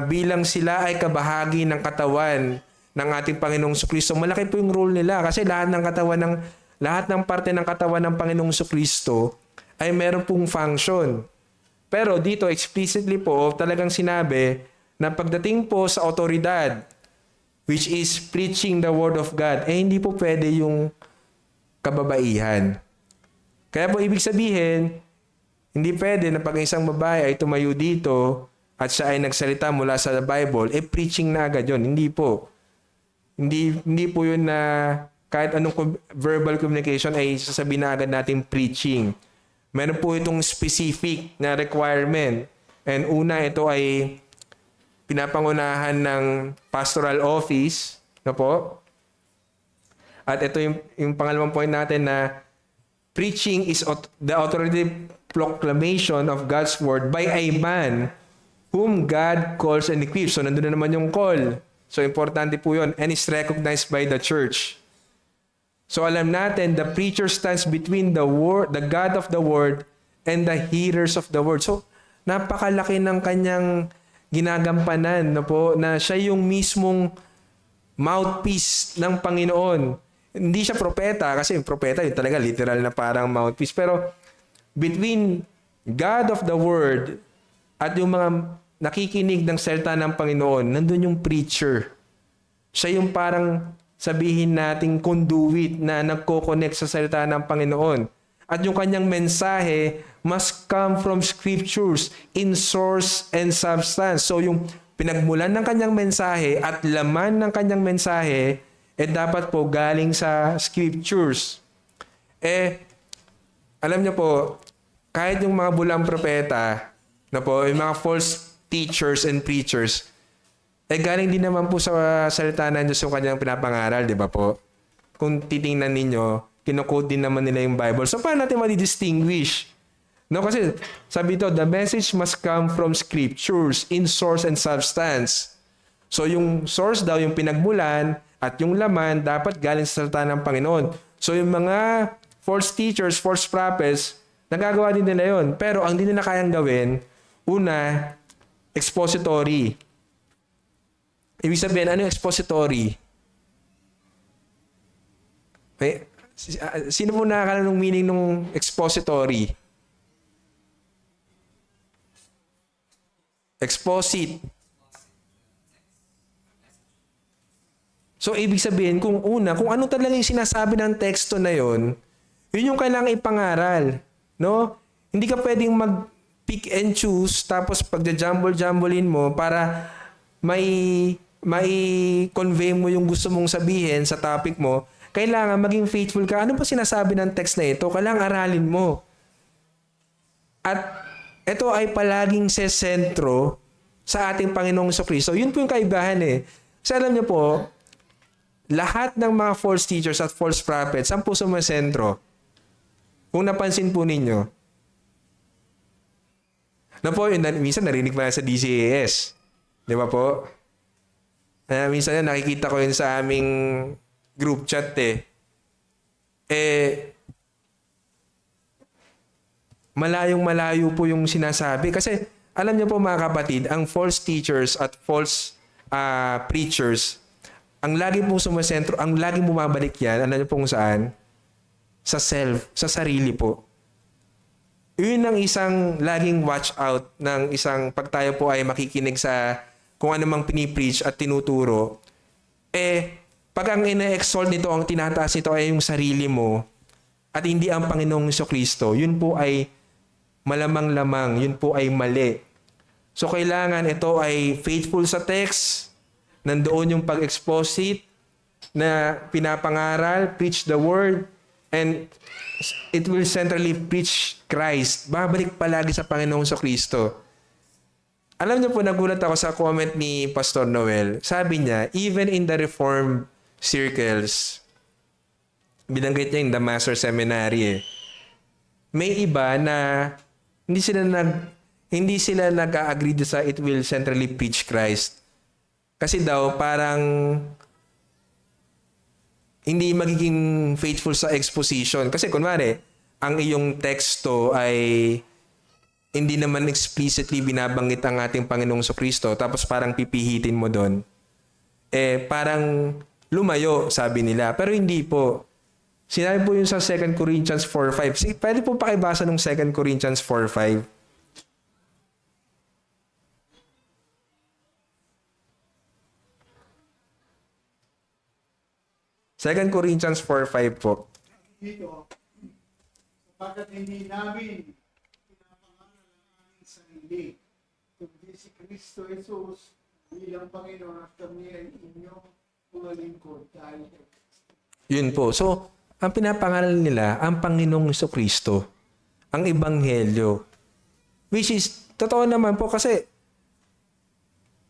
Bilang sila ay kabahagi ng katawan ng ating Panginoong Kristo, malaki po yung role nila kasi lahat ng parte ng katawan ng Panginoong Kristo ay meron pong function. Pero dito explicitly po talagang sinabi na pagdating po sa otoridad, which is preaching the Word of God, hindi po pwede yung kababaihan. Kaya po ibig sabihin, hindi pwede na pag isang babae ay tumayo dito at siya ay nagsalita mula sa Bible, preaching na agad yun. Hindi po. Hindi po yun na kahit anong verbal communication ay sasabihin na agad natin preaching. Meron po itong specific na requirement. And una, ito ay pinapangunahan ng pastoral office. No po? At ito yung pangalawang point natin na preaching is the authoritative proclamation of God's word by a man whom God calls and equips. So, nandun na naman yung call. So, importante po yun. And is recognized by the church. So, alam natin, the preacher stands between the God of the word and the hearers of the word. So, napakalaki ng kanyang ginagampanan na po, na siya yung mismong mouthpiece ng Panginoon. Hindi siya propeta, kasi yung propeta, yun talaga literal na parang mouthpiece. Pero, between God of the word at yung mga nakikinig ng salita ng Panginoon, nandun yung preacher. Siya yung parang sabihin nating conduit na nagko-connect sa salita ng Panginoon. At yung kanyang mensahe must come from scriptures in source and substance. So yung pinagmulan ng kanyang mensahe at laman ng kanyang mensahe dapat po galing sa scriptures. Alam niyo po, kahit yung mga bulang propeta, na po, yung mga false teachers and preachers, galing din naman po sa salita ng Diyos yung kanyang pinapangaral, di ba po? Kung titingnan ninyo, kinukode din naman nila yung Bible. So, paano natin ma-distinguish? No, kasi sabi ito, the message must come from scriptures in source and substance. So, yung source daw, yung pinagmulan, at yung laman, dapat galing sa salita ng Panginoon. So, yung mga false teachers, false prophets, nagagawa din nila yun. Pero, ang hindi nila kayang gawin, una, expository. Ibig sabihin, ano yung expository? Sino po nakakala ng meaning ng expository? Exposit. So, ibig sabihin, kung ano talaga yung sinasabi ng teksto na yun yung kailangan ipangaral. No? Hindi ka pwedeng mag-pick and choose tapos pagja-jumble-jumblein mo para may convey mo yung gusto mong sabihin sa topic mo. Kailangan maging faithful ka. Ano ba sinasabi ng text na ito? Kailangan aralin mo. At ito ay palaging sentro sa ating Panginoong Kristo. Yun po yung kaibahan eh. Kasi alam niyo po, lahat ng mga false teachers at false prophets, saan po sumasentro? Kung napansin po ninyo. Na po, minsan narinig pa sa DCAS. Di ba po? Minsan yan, nakikita ko yun sa aming group chat malayong-malayo po yung sinasabi. Kasi, alam niyo po mga kapatid, ang false teachers at false preachers, ang lagi pong sumasentro, ang lagi bumabalik yan, alam niyo pong saan? Sa self, sa sarili po. Yun ang isang laging watch out ng isang pag tayo po ay makikinig sa kung ano mang pinipreach at tinuturo. Pag ang ina-exalt nito, ang tinataas nito ay yung sarili mo at hindi ang Panginoong Kristo, yun po ay malamang-lamang, yun po ay mali. So kailangan ito ay faithful sa text, nandoon yung pag-exposit na pinapangaral, preach the word, and it will centrally preach Christ. Babalik palagi sa Panginoong Kristo. Alam niyo po, nagulat ako sa comment ni Pastor Noel. Sabi niya, even in the Reformed circles, binanggit niya yung The Master Seminary, may iba na hindi sila nag-agree sa it will centrally preach Christ. Kasi daw parang hindi magiging faithful sa exposition. Kasi kunwari, ang iyong teksto ay hindi naman explicitly binabanggit ang ating Panginoong Kristo, tapos parang pipihitin mo doon. Parang lumayo, sabi nila. Pero hindi po. Sinabi po yun sa 2 Corinthians 4:5. Pwede po pakibasa ng 2 Corinthians 4:5. Second Corinthians 4:5 po. Dito, sapagkat hindi namin pinapangaral ang aming sarili, kundi si Kristo Jesus bilang Panginoon at kami ay inyong mga lingkod dahil kay Kristo. Yun po. So, ang pinapangaral nila, ang Panginoong Kristo, ang Ebanghelyo. Which is, totoo naman po kasi,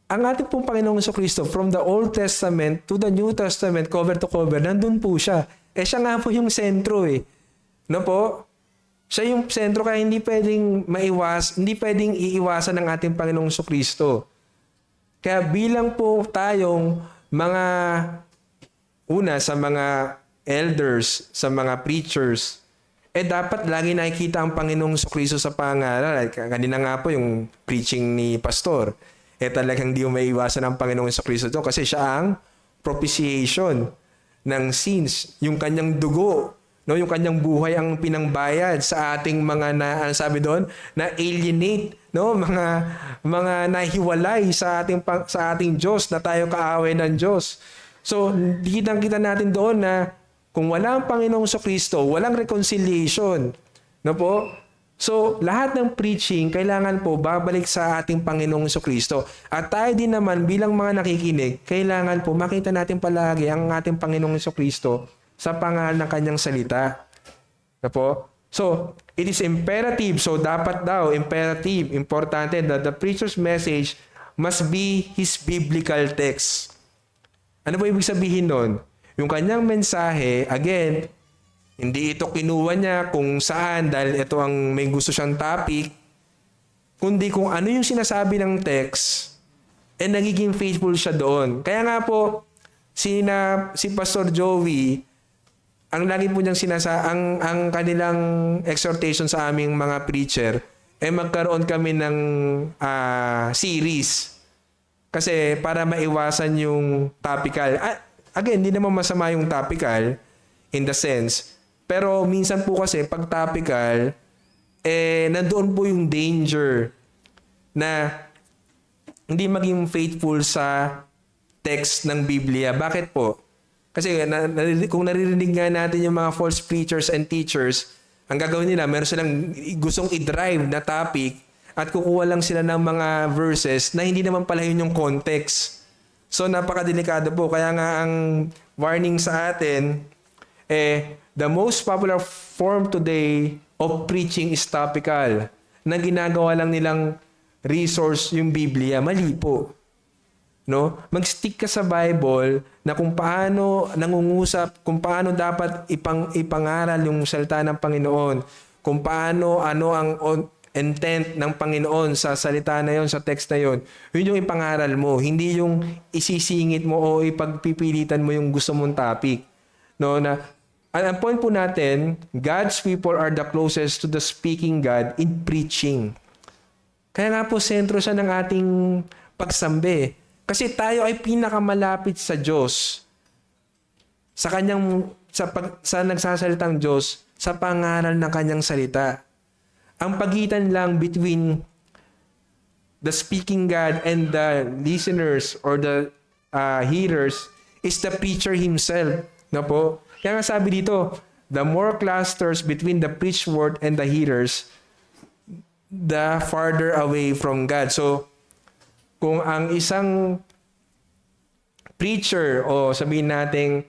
ang ating pong Panginoong Kristo, from the Old Testament to the New Testament, cover to cover, nandun po siya. Siya nga po yung sentro eh. No po? Siya yung sentro kaya hindi pwedeng iiwasan ng ating Panginoong Kristo. Kaya bilang po tayong sa mga elders, sa mga preachers, dapat lagi nakikita ang Panginoong Kristo sa pangaral. Kanina nga po yung preaching ni Pastor. Talagang di mo maiiwasan ang Panginoong Kristo to kasi siya ang propitiation ng sins. Yung kanyang dugo, no, yung kanyang buhay ang pinangbayad sa ating mga sabi doon, na alienate, no, mga nahiwalay sa ating Diyos, na tayo kaaway ng Diyos. So, kitang-kita natin doon na kung wala ang Panginoong Kristo, walang reconciliation. No po? So, lahat ng preaching, kailangan po babalik sa ating Panginoong Kristo. At tayo din naman, bilang mga nakikinig, kailangan po makita natin palagi ang ating Panginoong Kristo sa pangalan ng kanyang salita. No po? So, it is imperative. So, dapat daw, importante, that the preacher's message must be his biblical text. Ano po ibig sabihin nun? Yung kanyang mensahe, again, hindi ito kinuha niya kung saan dahil ito ang may gusto siyang topic, kundi kung ano yung sinasabi ng text, nagiging faithful siya doon. Kaya nga po, si Pastor Joey, ang lagi po niyang ang kanilang exhortation sa aming mga preacher, magkaroon kami ng series. Kasi para maiwasan yung topical. Again, hindi naman masama yung topical in the sense, pero minsan po kasi pag topical, nandoon po yung danger na hindi maging faithful sa text ng Biblia. Bakit po? Kasi kung naririnig nga natin yung mga false preachers and teachers, ang gagawin nila, meron silang gustong i-drive na topic at kukuha lang sila ng mga verses na hindi naman pala yun yung context. So napakadelikado po. Kaya nga ang warning sa atin, the most popular form today of preaching is topical. Na ginagawa lang nilang resource yung Biblia. Mali po. No? Mag-stick ka sa Bible na kung paano nangungusap, kung paano dapat ipangaral yung salita ng Panginoon, kung paano ano ang intent ng Panginoon sa salita na yon, sa text na yon. Yun yung ipangaral mo, hindi yung isisingit mo o ipagpipilitan mo yung gusto mong topic. No, na ang point po natin, God's people are the closest to the speaking God in preaching. Kaya nga po sentro siya ng ating pagsambi. Kasi tayo ay pinakamalapit sa Diyos. Sa nagsasalitang Diyos, sa pangaral ng kanyang salita. Ang pagitan lang between the speaking God and the listeners or the hearers is the preacher himself. No po? Kaya nga sabi dito, the more clusters between the preached word and the hearers, the farther away from God. So, kung ang isang preacher o sabihin natin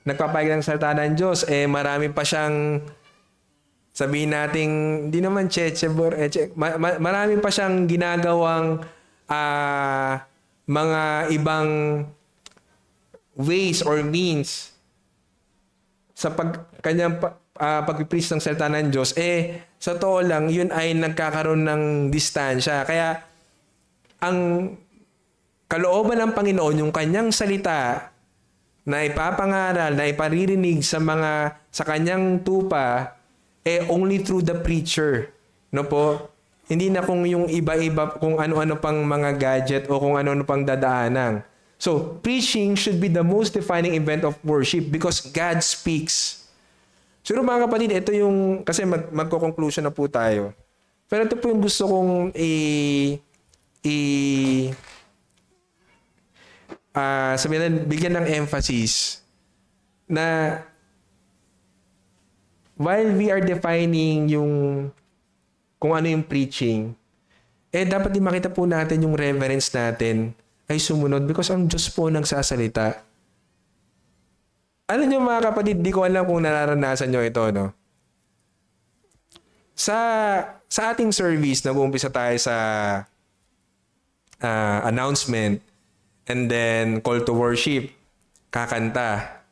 nagpapahayag ng salita ng Diyos, marami pa siyang sabihin natin, hindi naman marami pa siyang ginagawang mga ibang ways or means sa kanyang pag-preach ng salita ng Diyos, sa totoo lang, yun ay nagkakaroon ng distansya. Kaya, ang kalooban ng Panginoon, yung kanyang salita na ipapangaral, na iparirinig sa kanyang tupa, only through the preacher. No po? Hindi na kung yung iba-iba, kung ano-ano pang mga gadget o kung ano-ano pang dadaanan. So, preaching should be the most defining event of worship because God speaks. Siguro mga kapatid, ito yung, kasi magko-conclusion na po tayo. Pero ito po yung gusto kong sabihin, bigyan ng emphasis na while we are defining kung ano yung preaching, dapat din makita po natin yung reverence natin ay sumunod because ang Diyos po nagsasalita. Alam niyo mga kapatid, di ko alam kung nararanasan niyo ito, no? Sa ating service, nag-uumpisa tayo sa announcement and then call to worship, kakanta.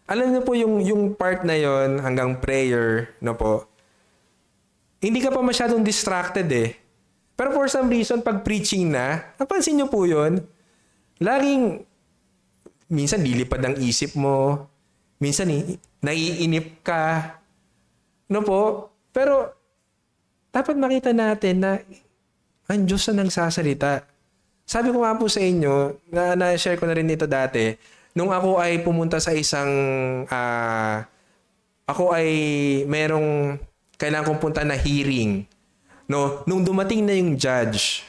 Alam niyo po yung part na yon hanggang prayer, no po? Hindi ka pa masyadong distracted Pero for some reason, pag preaching na, napansin niyo po yun, laging, minsan lilipad ang isip mo, minsan naiinip ka, no po? Pero, dapat makita natin na ang Diyos na nagsasalita. Sabi ko nga po sa inyo, na-share ko na rin ito dati, nung ako ay pumunta sa isang, ako ay merong kailangan kong punta na hearing. No, nung dumating na yung judge,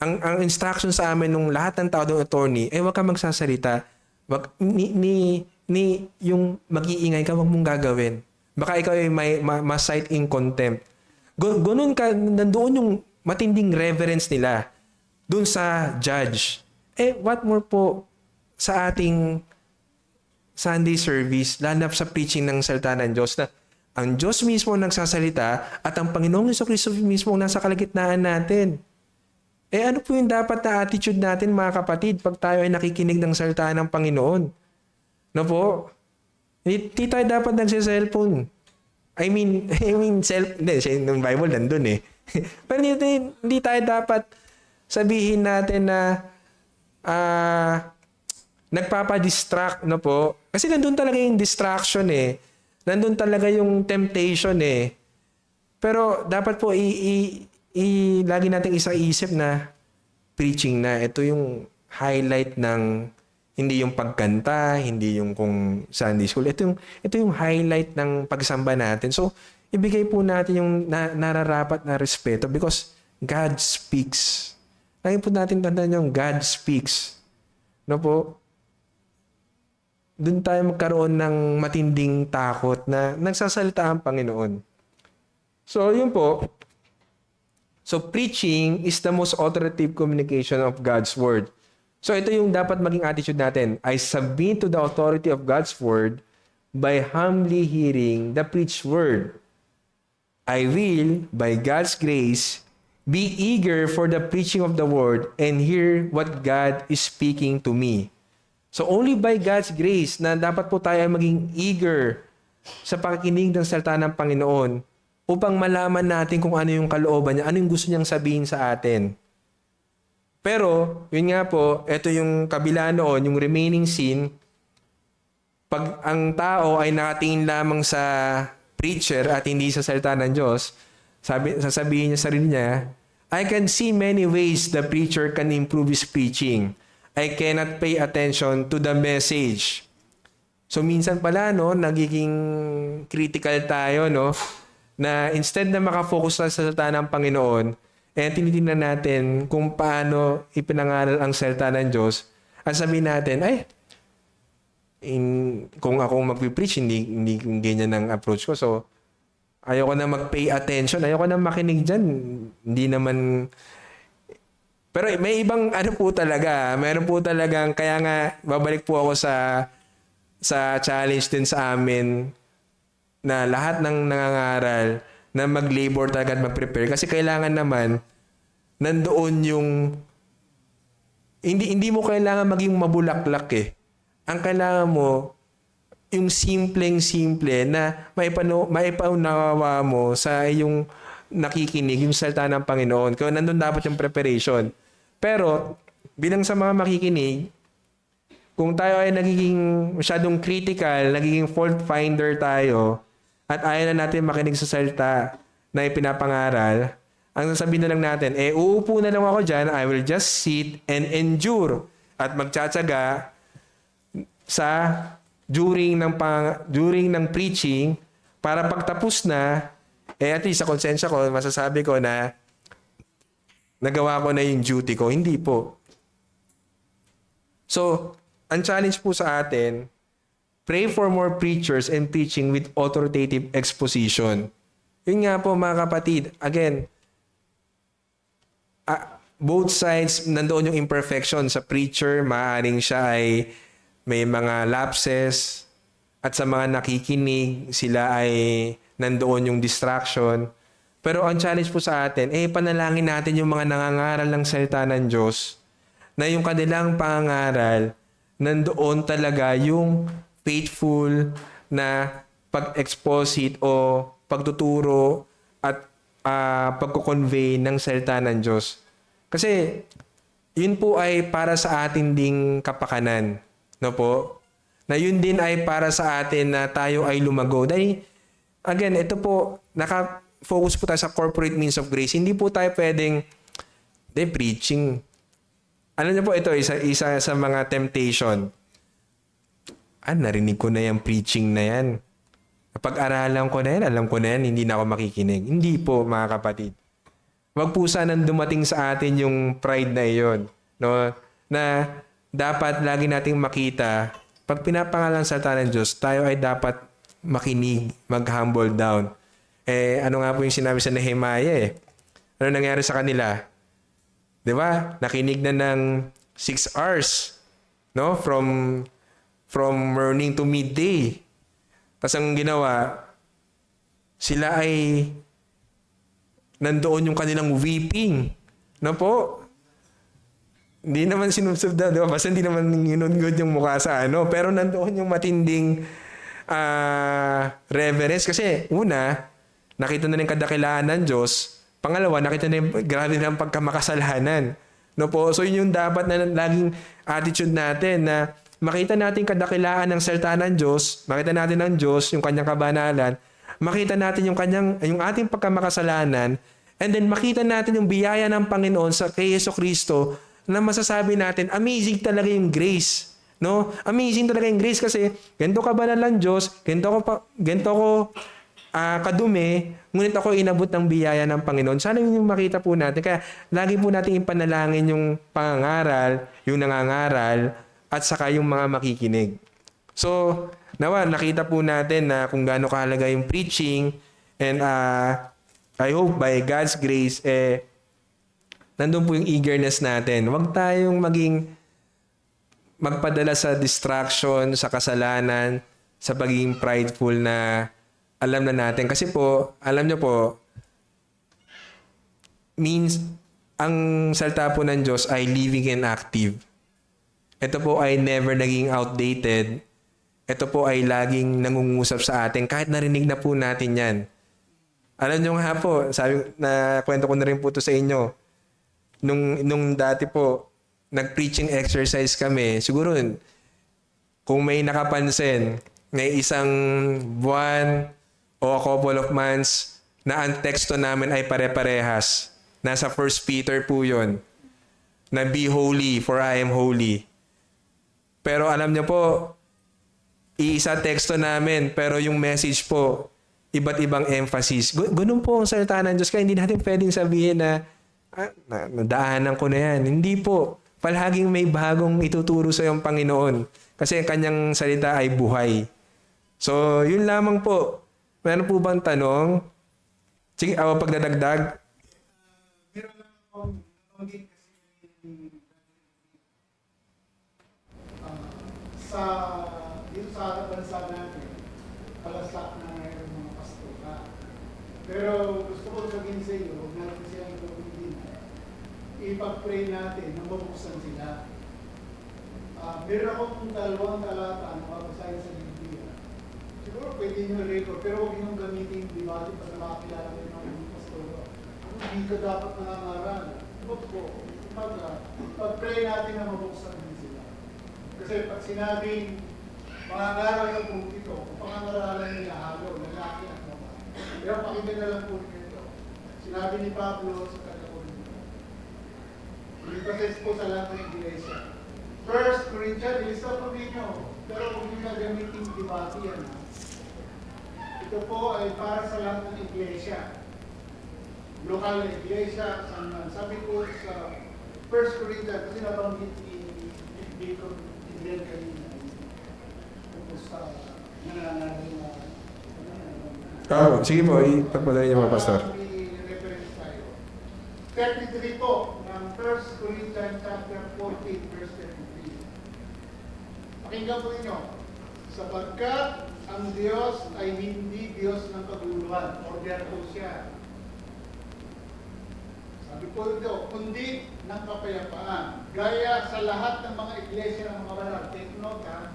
ang instruction sa amin nung lahat ng tao ng attorney, wag ka magsasalita. Wag yung mag-iingay ka, wag mong gagawin. Baka ikaw ay ma-cite in contempt. Ganun ka, nandoon yung matinding reverence nila dun sa judge. What more po sa ating Sunday service, lalo sa preaching ng salita ng Diyos na ang Diyos mismo nagsasalita at ang Panginoong Jesucristo mismo nasa kalagitnaan natin. Ano po yung dapat na attitude natin mga kapatid pag tayo ay nakikinig ng salita ng Panginoon? No po? Hindi tayo dapat nagsiselfone. Hindi, yung Bible nandun Pero hindi tayo dapat sabihin natin na nagpapadistract, no po? Kasi nandun talaga yung distraction Nandun talaga yung temptation Pero dapat po lagi nating isip na preaching na. Ito yung highlight ng hindi yung pagkanta, hindi yung kung Sunday school. Ito yung highlight ng pagsamba natin. So, ibigay po natin yung nararapat na respeto because God speaks. Lagi po natin tandaan yung God speaks. No po? Doon tayo magkaroon ng matinding takot na nagsasalita ang Panginoon. So, yun po. So, preaching is the most authoritative communication of God's Word. So, ito yung dapat maging attitude natin. I submit to the authority of God's Word by humbly hearing the preached Word. I will, by God's grace, be eager for the preaching of the Word and hear what God is speaking to me. So only by God's grace na dapat po tayo ay maging eager sa pakikinig ng salita ng Panginoon upang malaman natin kung ano yung kalooban niya, ano yung gusto niyang sabihin sa atin. Pero, yun nga po, ito yung kabila noon, yung remaining sin, pag ang tao ay nakatingin lamang sa preacher at hindi sa salita ng Diyos, sasabihin niya sa sarili niya, I can see many ways the preacher can improve his preaching. I cannot pay attention to the message. So minsan pala nagiging critical tayo na instead na makafocus sa salita ng Panginoon, tinitingnan natin kung paano ipinangaral ang salita ng Diyos. At sabihin natin, ay, kung ako magpipreach, hindi ganyan ang approach ko. So, ayoko na mag-pay attention. Ayoko na makinig dyan. Hindi naman... Pero may ibang ano po talaga. Meron po talagang... Kaya nga, babalik po ako sa challenge din sa amin na lahat ng nangangaral na mag-labor talaga at mag-prepare. Kasi kailangan naman nandoon yung... Hindi mo kailangan maging mabulaklak eh. Ang kailangan mo, yung simpleng-simple na maipaunawa mo sa yung nakikinig, yung salita ng Panginoon. Kaya nandun dapat yung preparation. Pero, bilang sa mga makikinig, kung tayo ay nagiging masyadong critical, nagiging fault finder tayo, at ayaw na natin makinig sa salita na ipinapangaral, ang sasabihin na lang natin, uupo na lang ako dyan, I will just sit and endure. At magtsatsaga sa during ng preaching para pagtapos na, at least sa konsensya ko, masasabi ko na nagawa ko na yung duty ko. Hindi po. So, ang challenge po sa atin, pray for more preachers and preaching with authoritative exposition. Yun nga po mga kapatid. Again, both sides, nandoon yung imperfection. Sa preacher, maaaring siya ay may mga lapses. At sa mga nakikinig, sila ay nandoon yung distraction. Pero ang challenge po sa atin, panalangin natin yung mga nangangaral ng salita ng Diyos na yung kanilang pangangaral, nandoon talaga yung faithful na pag-exposit o pagtuturo at pagko-convey ng salita ng Diyos. Kasi yun po ay para sa atin ding kapakanan. No po? Na yun din ay para sa atin na tayo ay lumago. Dahil, again, ito po, naka-focus po tayo sa corporate means of grace. Hindi po tayo pwedeng, preaching. Alam niyo po, ito, isa sa mga temptation. Narinig ko na yung preaching na yan. Pag-aralan ko na yan, alam ko na yan, hindi na ako makikinig. Hindi po, mga kapatid. Wag po sanang dumating sa atin yung pride na iyon. No? Na dapat lagi nating makita, pag pinapangalan sa salita ng Diyos, tayo ay dapat makinig, mag-humble down. Ano nga po yung sinabi sa Nehemiah Ano nangyari sa kanila? 'Di ba? Nakinig na ng 6 hours, no? From morning to midday. Tapos ang ginawa, sila ay nandoon yung kanilang weeping. No po? Hindi naman sinusubda, di ba? Basta hindi naman ginugod yung mukha sa ano. Pero nandoon yung matinding reverence. Kasi una, nakita na yung kadakilaan ng Diyos. Pangalawa, nakita na yung grabe ng pagkamakasalanan. No po? So yun yung dapat na laging attitude natin na makita natin kadakilaan ng salita ng Diyos, makita natin ng Diyos, yung kanyang kabanalan, makita natin yung ating pagkamakasalanan, and then makita natin yung biyaya ng Panginoon kay Jesucristo na masasabi natin, amazing talaga yung grace. No? Amazing talaga yung grace kasi ganito kabanal ang Diyos, ganito ko kadumi, ngunit ako inabot ng biyaya ng Panginoon. Sana yung makita po natin. Kaya lagi po natin ipanalangin yung pangangaral, yung nangangaral, at saka yung mga makikinig. So, nakita po natin na kung gaano kahalaga yung preaching, and I hope by God's grace, nandun po yung eagerness natin. Huwag tayong magpadala sa distraction, sa kasalanan, sa pagiging prideful na alam na natin. Kasi po, alam nyo po, means, ang salita po ng Diyos ay living and active. Ito po ay never naging outdated. Ito po ay laging nangungusap sa atin kahit narinig na po natin yan. Alam nyo nga po, kwento ko na rin po ito sa inyo. Nung dati po, nag-preaching exercise kami, siguro kung may nakapansin, may isang buwan o a couple of months na ang teksto namin ay pare-parehas. Nasa 1 Peter po yun. Na be holy for I am holy. Pero alam niyo po, iisa teksto namin, pero yung message po, iba't ibang emphasis. Ganun po ang salita ng Diyos. Kaya hindi natin pwedeng sabihin na nadaanan ko na yan. Hindi po. palaging may bagong ituturo sa iyong Panginoon. Kasi ang kanyang salita ay buhay. So, yun lamang po. Meron po bang tanong? Sige, pagdadagdag. Meron lang akong nabanggit kasi sa dito sa bansa natin, palasak na mayroong mga pastora. Pero gusto ko sabihin sa iyo, huwag natin silang gawin. Ipag-pray natin na mabuksan sila. Meron akong dalawang talata na mabasahin sa Biblia. Siguro pwede nyo record, pero huwag nyo gamitin yung debate para makakilala kayo ng mga pastora. Hindi ka dapat nangangaral. Huwag po. Pag-pray natin na mabuksan din sila. Kasi pag sinabing mangangaral ng pulpito, kung pangangaralan nila halo, lalaki at babae. Pero pakinggan na lang po nito. Sinabi ni Pablo sa kanyang Ipasess po sa lahat ng iglesia. First Corinthians, ilista po ninyo. Pero kung hindi na gamitin debate yan. Ito po ay para sa lahat ng iglesia. Lokal na iglesia. Sabi ko sa First Corinthians, kasi nabanggit ni Deacon Idel kanina. Tapos sa nananarin na Sige po, ipagpatuloy niyo mga pastor. may reference tayo. 33 po ng 1 Corinthians chapter 14 verse 33. Pakinggan po ninyo. Sapagkat ang Diyos ay hindi Diyos ng kaguluhan. Order po siya. Sabi po ito, kundi ng kapayapaan. Gaya sa lahat ng mga iglesia ng mga banal. Take note ha.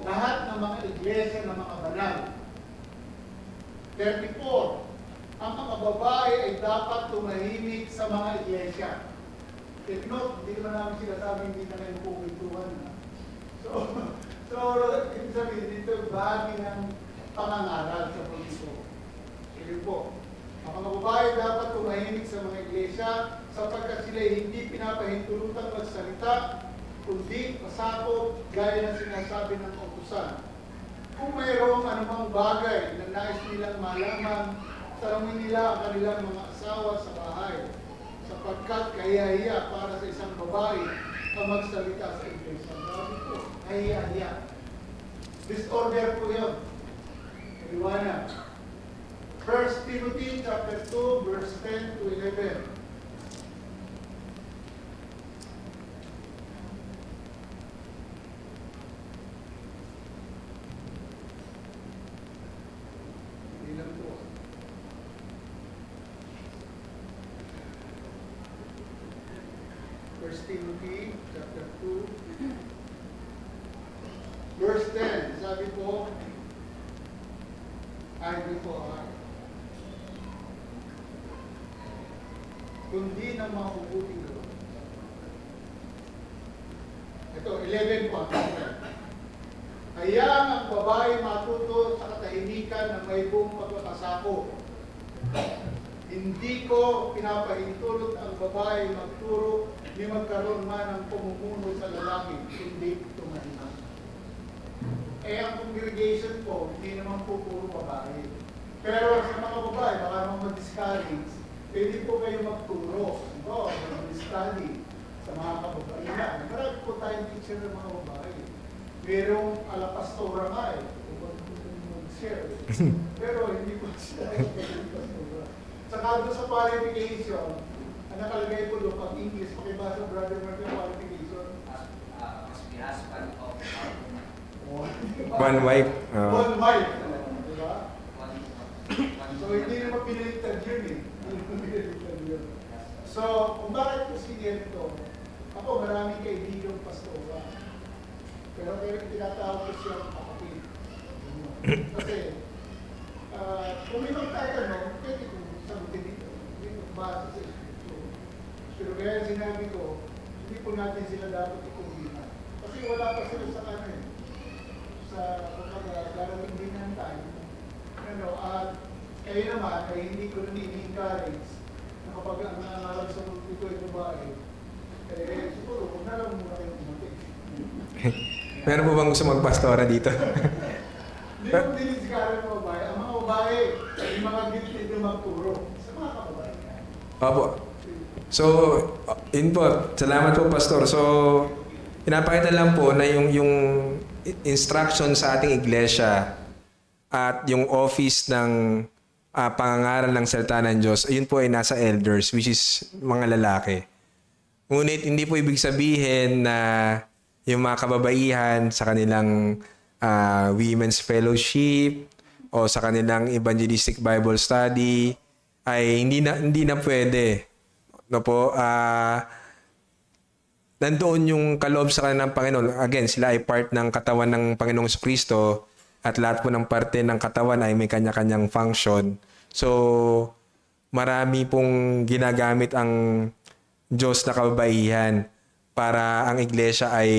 Lahat ng mga iglesia ng mga banal. 34. Ang mga babae ay dapat tumahimik sa mga iglesia. Take note, hindi naman namin sinasabi hindi na kayo pumituhan. So, ibig sabihin dito, bahagi ng pangangaral sa pagkito. Sige po. Ang mga babae dapat tumahimik sa mga iglesia sapagkat sila hindi pinapahintulutang magsalita, kundi pasakop gaya ng sinasabi ng kautusan. Kung mayroong anumang bagay na nais nilang malaman, tanungin nila ang kanilang mga asawa sa bahay, sapagkat kahihiya para sa isang babae ang magsalita sa iglesia. Sabi po, kahihiya. Disorder po yun. Liwanag. 1 Timothy chapter 2 verse 10 to 11. Ilan po? First Timothy chapter 2 verse 10. Sabi po, ay before kundi ng mga mabubuting gawa. Ito, 11 po. Hayaan ang babae matuto sa katahimikan ng may buong pagkakasako. Hindi ko pinapahintulot ang babae magturo ni magkaroon man ng pumumuno sa lalaki, hindi tumahimik. Ang congregation po, hindi naman po puro babae. Pero sa mga babae, baka naman mag-discourage, pwede po kayo magturo. Mag-study sa mga kababaihan. Marami po tayong teacher ng mga babae. Merong alapastora nga mag-share. Pero hindi po siya alapastora. Saka doon sa qualification, ang nakalagay po doon, pag English, pakibasa brother Mark yung qualification. Must be husband of One wife. One wife. Diba? one. So hindi naman pinilitan yun eh. So, kung bakit po sinito, ako maraming kaibigang pastora. Pero tinatawag ko siya kapatid. Kasi, kung may magtatanong, pwede kong sagutin dito. Hindi ko base sa Scripture. Pero kaya sinabi ko, hindi po natin sila dapat ikumbina. Kasi wala pa sila sa kanin. Sa darating din ng time. At kayo naman, ay hindi ko rin i-encourage na kapag ang nangangarap sa pulpito ay babae, siguro, kung na lang muna kayo umating. Meron po bang gusto magpastora dito? Hindi mo dinisigara ng babae. Ang mga babae, yung mga gifted na magturo sa mga kababae. Opo. So, yun po. Salamat po, Pastor. So, pinapakita lang po na yung instruction sa ating iglesia at yung office ng pangangaral ng salita ng Diyos, ayun po ay nasa elders, which is mga lalaki. Ngunit hindi po ibig sabihin na yung mga kababaihan sa kanilang women's fellowship o sa kanilang evangelistic Bible study ay hindi na pwede. No po, nandoon yung kaloob sa kanilang Panginoon. Again, sila ay part ng katawan ng Panginoong Kristo at lahat po ng parte ng katawan ay may kanya-kanyang function. So, marami pong ginagamit ang Diyos na kababaihan para ang iglesia ay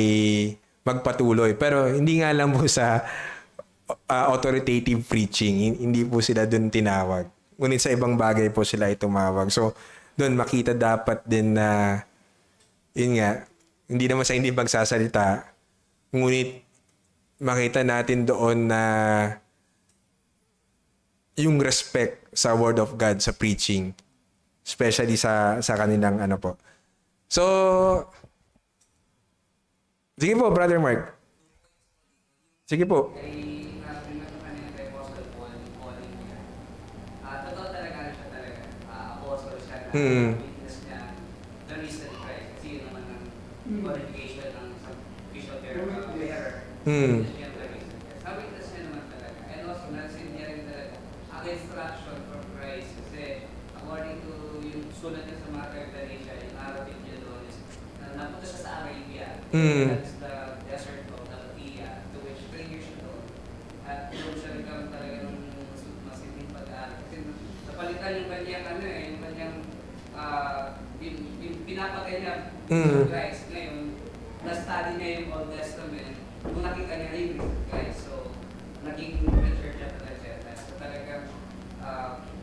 magpatuloy. Pero hindi nga lang po sa authoritative preaching. Hindi po sila dun tinawag. Ngunit sa ibang bagay po sila ay tumawag. So, doon makita dapat din na, yun nga, hindi naman sa hindi magsasalita, ngunit makita natin doon na yung respect sa Word of God sa preaching. Especially sa kanilang ano po. So, sige po, Brother Mark. Sige po. Kay nasabi na kanina kay Apostle Paul, calling niya. Totoo talaga siya talaga. Apostle siya na witness niya the risen Christ. Kasi yun naman ang qualification ng official bearer. Witness niya the risen Christ. Witness niya naman talaga. And also, nasin niya rin talaga ang instruction from Christ. Kasi according to yung sulat niya sa mga Revelation, yung narrative niya doon is napunta siya sa Arabia. That's the desert of Nabatea, to which 3 years ago. At doon siya nagkaroon talaga ng masinding pag-aaral. Kasi napalitan yung kanyang yung kanyang yung pinapatay niya sa Christ. Ngayon, na-study niya yung Old Testament. Kung nakita niya yung Christ, so naging preacher siya talaga. So talagang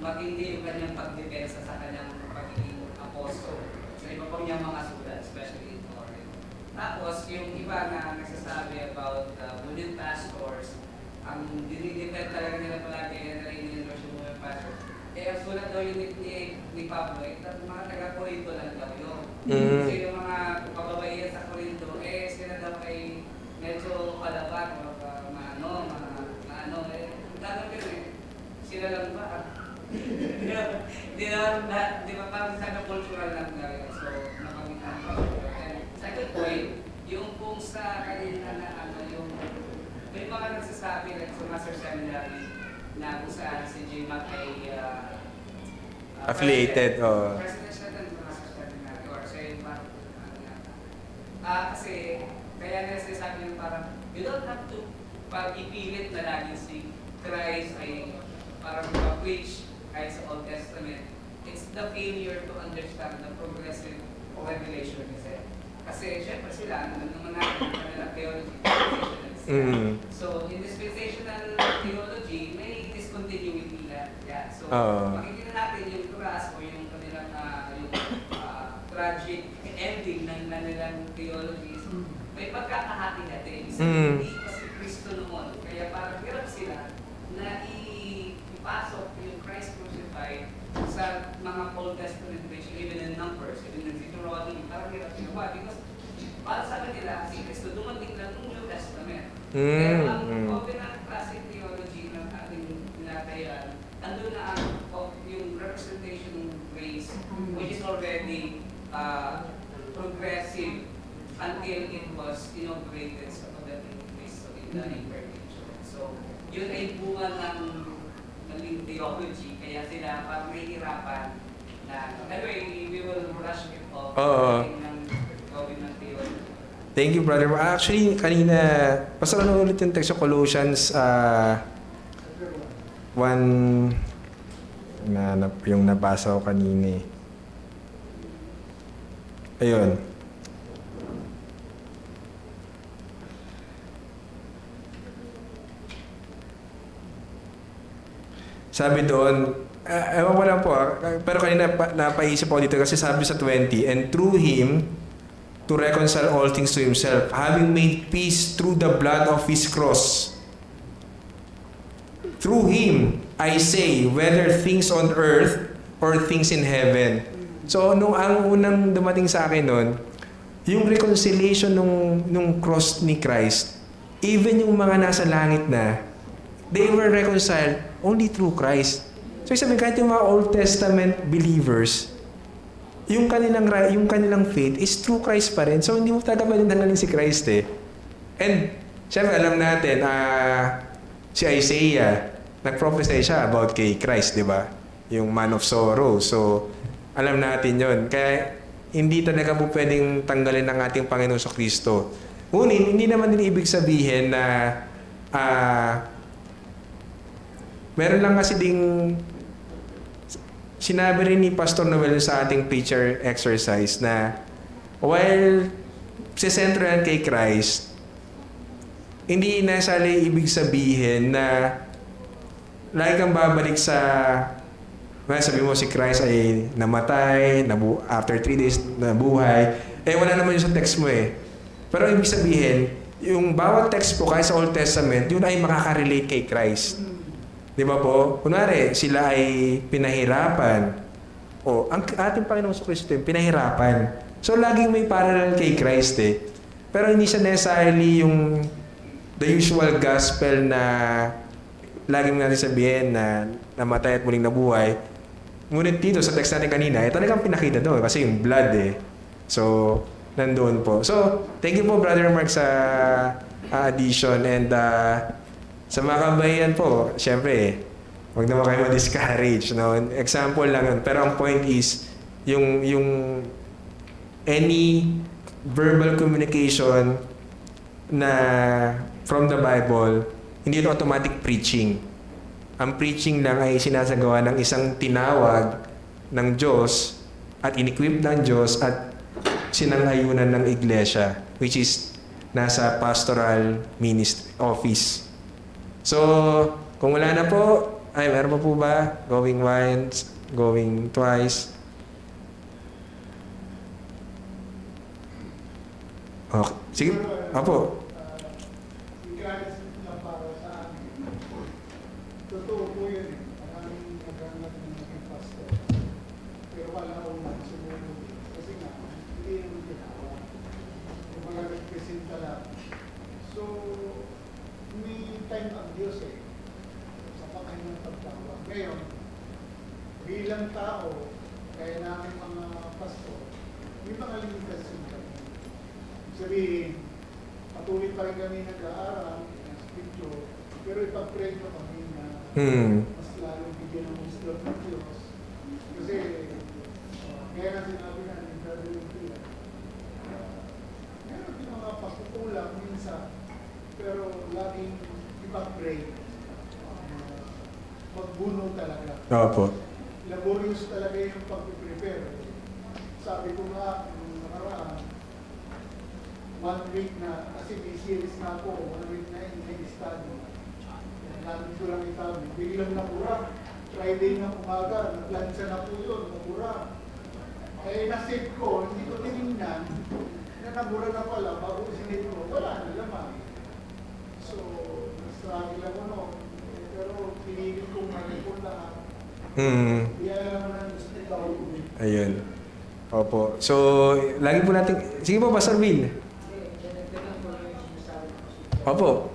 matindi yung kanyang pagdepensa sa kanyang pagiging apostle. Sa iba pang niyang mga sulat, especially in Corinth. Tapos, yung iba na nagsasabi about women pastors, ang dinidepend talaga nila palagi na rin-endorse yung women pastors. Ang sulat daw yung ni Pablo, mga taga-Corinto lang daw yun. Kasi yung mga kababaihan sa Corinto, sila daw ay medyo kalaban o maano. Tanong yun sila lang ba? Di ba parang sa cultural lang gaya. So, napamitan ko. And second point, yung kung sa kanina na may mga nagsasabi like sa Master Seminary na kung saan si J. Mac ay Affiliated, President siya ng Master Seminary or sa kasi kaya nga sinasabi yung parang you don't have to pag-ipilit na lagi si Christ ay parang mag-preach kahit sa Old Testament. It's the failure to understand the progressive revelation kasi. Kasi syempre sila, naman natin yung kanilang theology, dispensationalist. So in dispensational theology, may discontinuity na. Yeah. So makikita natin yung class o yung kanilang yung tragic ending ng kanilang theologies. May pagkakahati-hati. Hindi pa si Kristo noon. Kaya parang hirap sila na ipasok yung Christ crucified sa mga Old Testament preaching, even in Numbers, even in Deuteronomy, parang hirap sila. Why? Because para sa kanila, si Kristo dumating lang ng New Testament. Pero ang covenant classic theology ng ating tinatayan, andun na yung representation of grace, which is already progressive until it was inaugurated sa pagdating ni Kristo in the incarnation. So, yun ay bunga ng theology, kaya sila parang nahihirapan na, anyway, we will rush it off ng covenant theology. Thank you, Brother. Actually, kanina, basta ano ulit yung text sa Colossians 1 yung nabasa ko kanina eh. Ayun. Sabi doon, ewan ko lang po, pero kanina napaisip ako dito kasi sabi sa 20, and through Him, to reconcile all things to Himself, having made peace through the blood of His cross. Through Him, I say, whether things on earth or things in heaven. So, ang unang dumating sa akin nun, yung reconciliation nung cross ni Christ, even yung mga nasa langit na, they were reconciled only through Christ. So, sabihin, kahit yung mga Old Testament believers, yung kanilang faith is through Christ pa rin. So, hindi mo talaga pwedeng tanggalin si Christ eh. And, syempre, alam natin, si Isaiah, nag-prophesy siya about kay Christ, di ba? Yung man of sorrow. So, alam natin yon. Kaya, hindi talaga po pwedeng tanggalin ng ating Panginoon sa Kristo. Ngunit, hindi naman din ibig sabihin na meron lang kasi ding sinabi rin ni Pastor Noel sa ating preacher exercise na while sisentro yan kay Christ, hindi necessarily ibig sabihin na lagi kang babalik sa sabi mo si Christ ay namatay, after 3 days nabuhay, wala naman yun sa text mo eh. Pero ibig sabihin, yung bawat text po kahit sa Old Testament, yun ay makaka-relate kay Christ. Di ba po? Kunwari, sila ay pinahirapan. Ang ating Panginoong Kristo yung pinahirapan. So, laging may parallel kay Christ eh. Pero hindi siya necessarily yung the usual gospel na laging natin sabihin na namatay at muling nabuhay. Ngunit dito sa text natin kanina, talagang pinakita doon kasi yung blood eh. So, nandoon po. So, thank you po Brother Mark sa addition and sa mga kabayan po, syempre, huwag naman kayo ma-discourage. No? Example lang yun. Pero ang point is, yung any verbal communication na from the Bible, hindi ito automatic preaching. Ang preaching lang ay sinasagawa ng isang tinawag ng Diyos at in-equip ng Diyos at sinangayunan ng iglesia, which is nasa pastoral ministry office. So, kung wala na po, meron pa po ba? Going once, going twice. Okay. Sige. Apo. Regardless lang para sa amin. Totoo po yun. Maraming naghanap ng mga pastor. Pero wala akong sumunod. Kasi nga, hindi naman ginawa. Yung mga representa lang. So, may time ang Diyos eh. Sa Panginoon pagtawag. Ngayon, bilang tao, kaya namin mga pastor, may mga limitasyon kami. Sabihin, patuloy pa rin kami nag-aaral ng scripture, pero ipag-pray ko kami na mas lalong bigyan ng wisdom ng Diyos. Kasi, kaya na sinabi na ni Brother Lumpia, meron din mga pagkukulang minsan, pero laging ipag-pray. Magbuno talaga. Opo. Laborious talaga yung pag-prepare. Sabi ko nga, nung nakaraan, 1 week na, kasi may series na ako, 1 week na in-study. Namin ko lang itabi. Biglang napura. Friday na umaga, naglansa na po yun, napura. Nasave ko, hindi ko tinignan, na nabura na pala, bago sinave ko, wala na naman. So, na-struggle ako noon. Pero pinigil kong manipon lahat. Kaya naman ang gusto ikaw. Ayun. Opo. So, lagi po natin... Sige po, Pastor Will. Opo.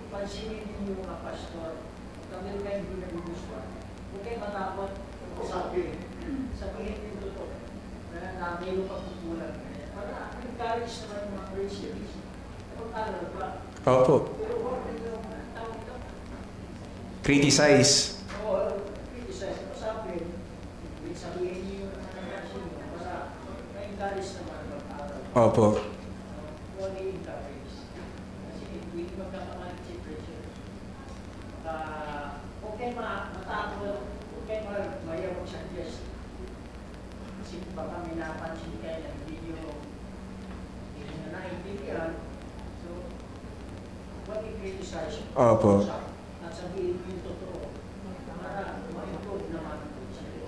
Pansinin ninyo mga pastor, kami kayo hindi nagugustuhan. Huwag kayo matakot, sabihin yung totoo, na mayroong pagkukulang. Para encourage naman yung mga Christians. Pag-aral pa. Opo. Pero huwag nyo tawag ito. Criticize. Oo, criticize. Sabihin niyo yung nangyayari nyo para ma-encourage naman pag-aral. Opo. Huwag i-encourage. Kasi hindi magkakaman si Christian. Huwag kayo matakot, huwag kayo mayawag sa Diyos. Kasi baka may napansin kayo na hindi nyo naintindihan. So, Huwag i-criticize. Opo. At sabihin mo yung totoo para ma-improve naman sa iyo.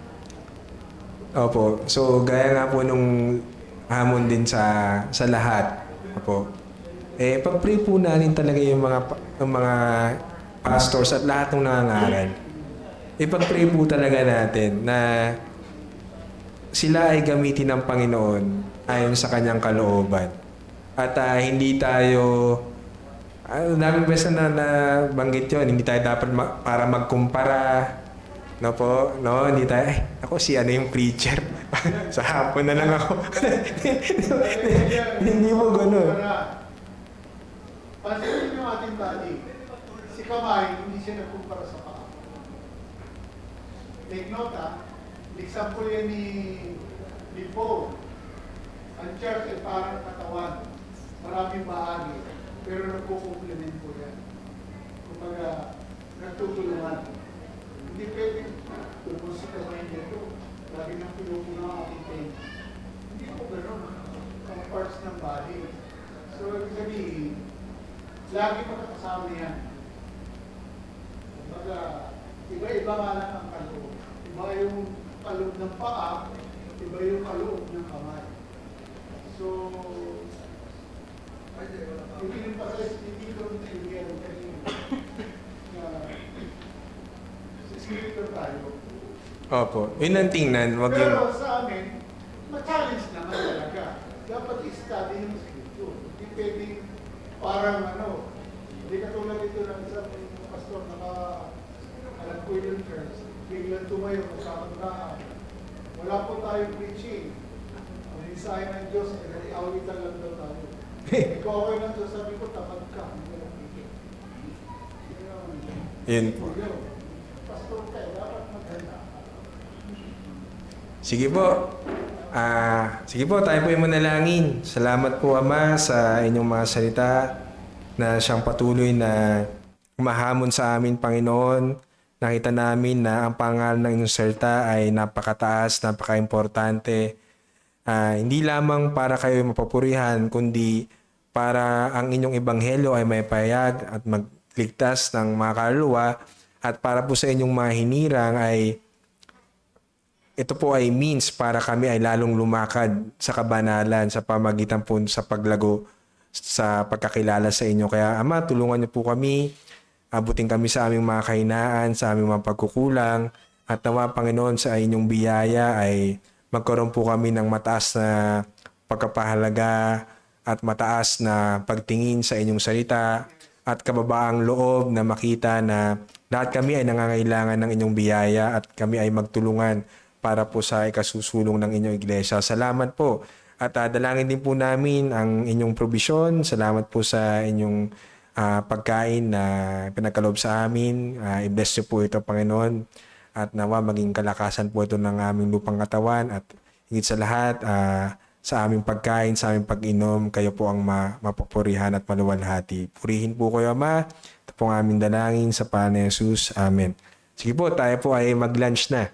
Opo. So, gaya nga po nung hamon din sa lahat. Opo. Pag-pray po natin talaga yung mga pastors at lahat ng nangangaral. Pag-pray po talaga natin na sila ay gamitin ng Panginoon ayon sa kanyang kalooban. At hindi tayo, daming beses na nabanggit yun, hindi tayo dapat para magkumpara. No po, no, hindi tayo, ako si ano yung preacher. Sa hapon na lang ako. Hindi mo ganun. Pansinin yung ating body. Si kamay, hindi siya nagkumpara sa paa. Take note example yan ni Paul. Ang church ay parang katawan. Maraming bahagi. Pero nagkukumplement po yan. Kumbaga, nagtutulungan. Hindi pwede tulungan si kamay dito. Lagi nang pinupo ng ating pain. Hindi po gano'n. Ang parts ng body. So, ibig sabihin, lagi magkakasama yan. Kumbaga, iba-iba nga lang ang kaloob. Iba yung kaloob ng paa, iba yung kaloob ng kamay. So, hindi rin pa sa dito ng kaibigan kanina. Sa spiritual tayo. Opo. Yun ang tingnan. Wag yung... Pero sa amin, ma-challenge naman talaga. Dapat i-study yung scripture. Hindi pwedeng parang hindi katulad ito ng isang pastor na alam ko yung church. Biglang tumayo sa kantaan. Wala po tayong preaching. Ang mensahe ng Diyos ay awitan lang daw tayo. Ikaw okay lang to, sabi ko, tamad ka. Hindi lang preaching. Yun po. Pastor kayo, dapat maganda. Sige po. Sige po, tayo po yung manalangin. Salamat po, Ama, sa inyong mga salita na siyang patuloy na umahamon sa amin, Panginoon. Nakita namin na ang pangalan ng inyong salita ay napakataas, napaka-importante. Hindi lamang para kayo mapapurihan, kundi para ang inyong ebanghelyo ay may payag at magligtas ng mga kaluluwa at para po sa inyong mga hinirang ay ito po ay means para kami ay lalong lumakad sa kabanalan sa pamagitan po sa paglago sa pagkakilala sa inyo. Kaya Ama, tulungan niyo po kami, abutin kami sa aming mga kahinaan, sa aming mga pagkukulang at nawa Panginoon sa inyong biyaya ay magkaroon po kami ng mataas na pagkapahalaga at mataas na pagtingin sa inyong salita at kababaang loob na makita na lahat kami ay nangangailangan ng inyong biyaya at kami ay magtulungan para po sa ikasusulong ng inyong iglesia. Salamat po. At dalangin din po namin ang inyong probisyon. Salamat po sa inyong pagkain na pinagkaloob sa amin. I-bless niyo po ito, Panginoon. At nawa maging kalakasan po ito ng aming lupang katawan. At higit sa lahat, sa aming pagkain, sa aming pag-inom, kayo po ang mapapurihan at maluwalhati. Purihin po kayo, Ama. Ito po ang aming dalangin sa pangalan ni Jesus. Amen. Sige po, tayo po ay mag-lunch na.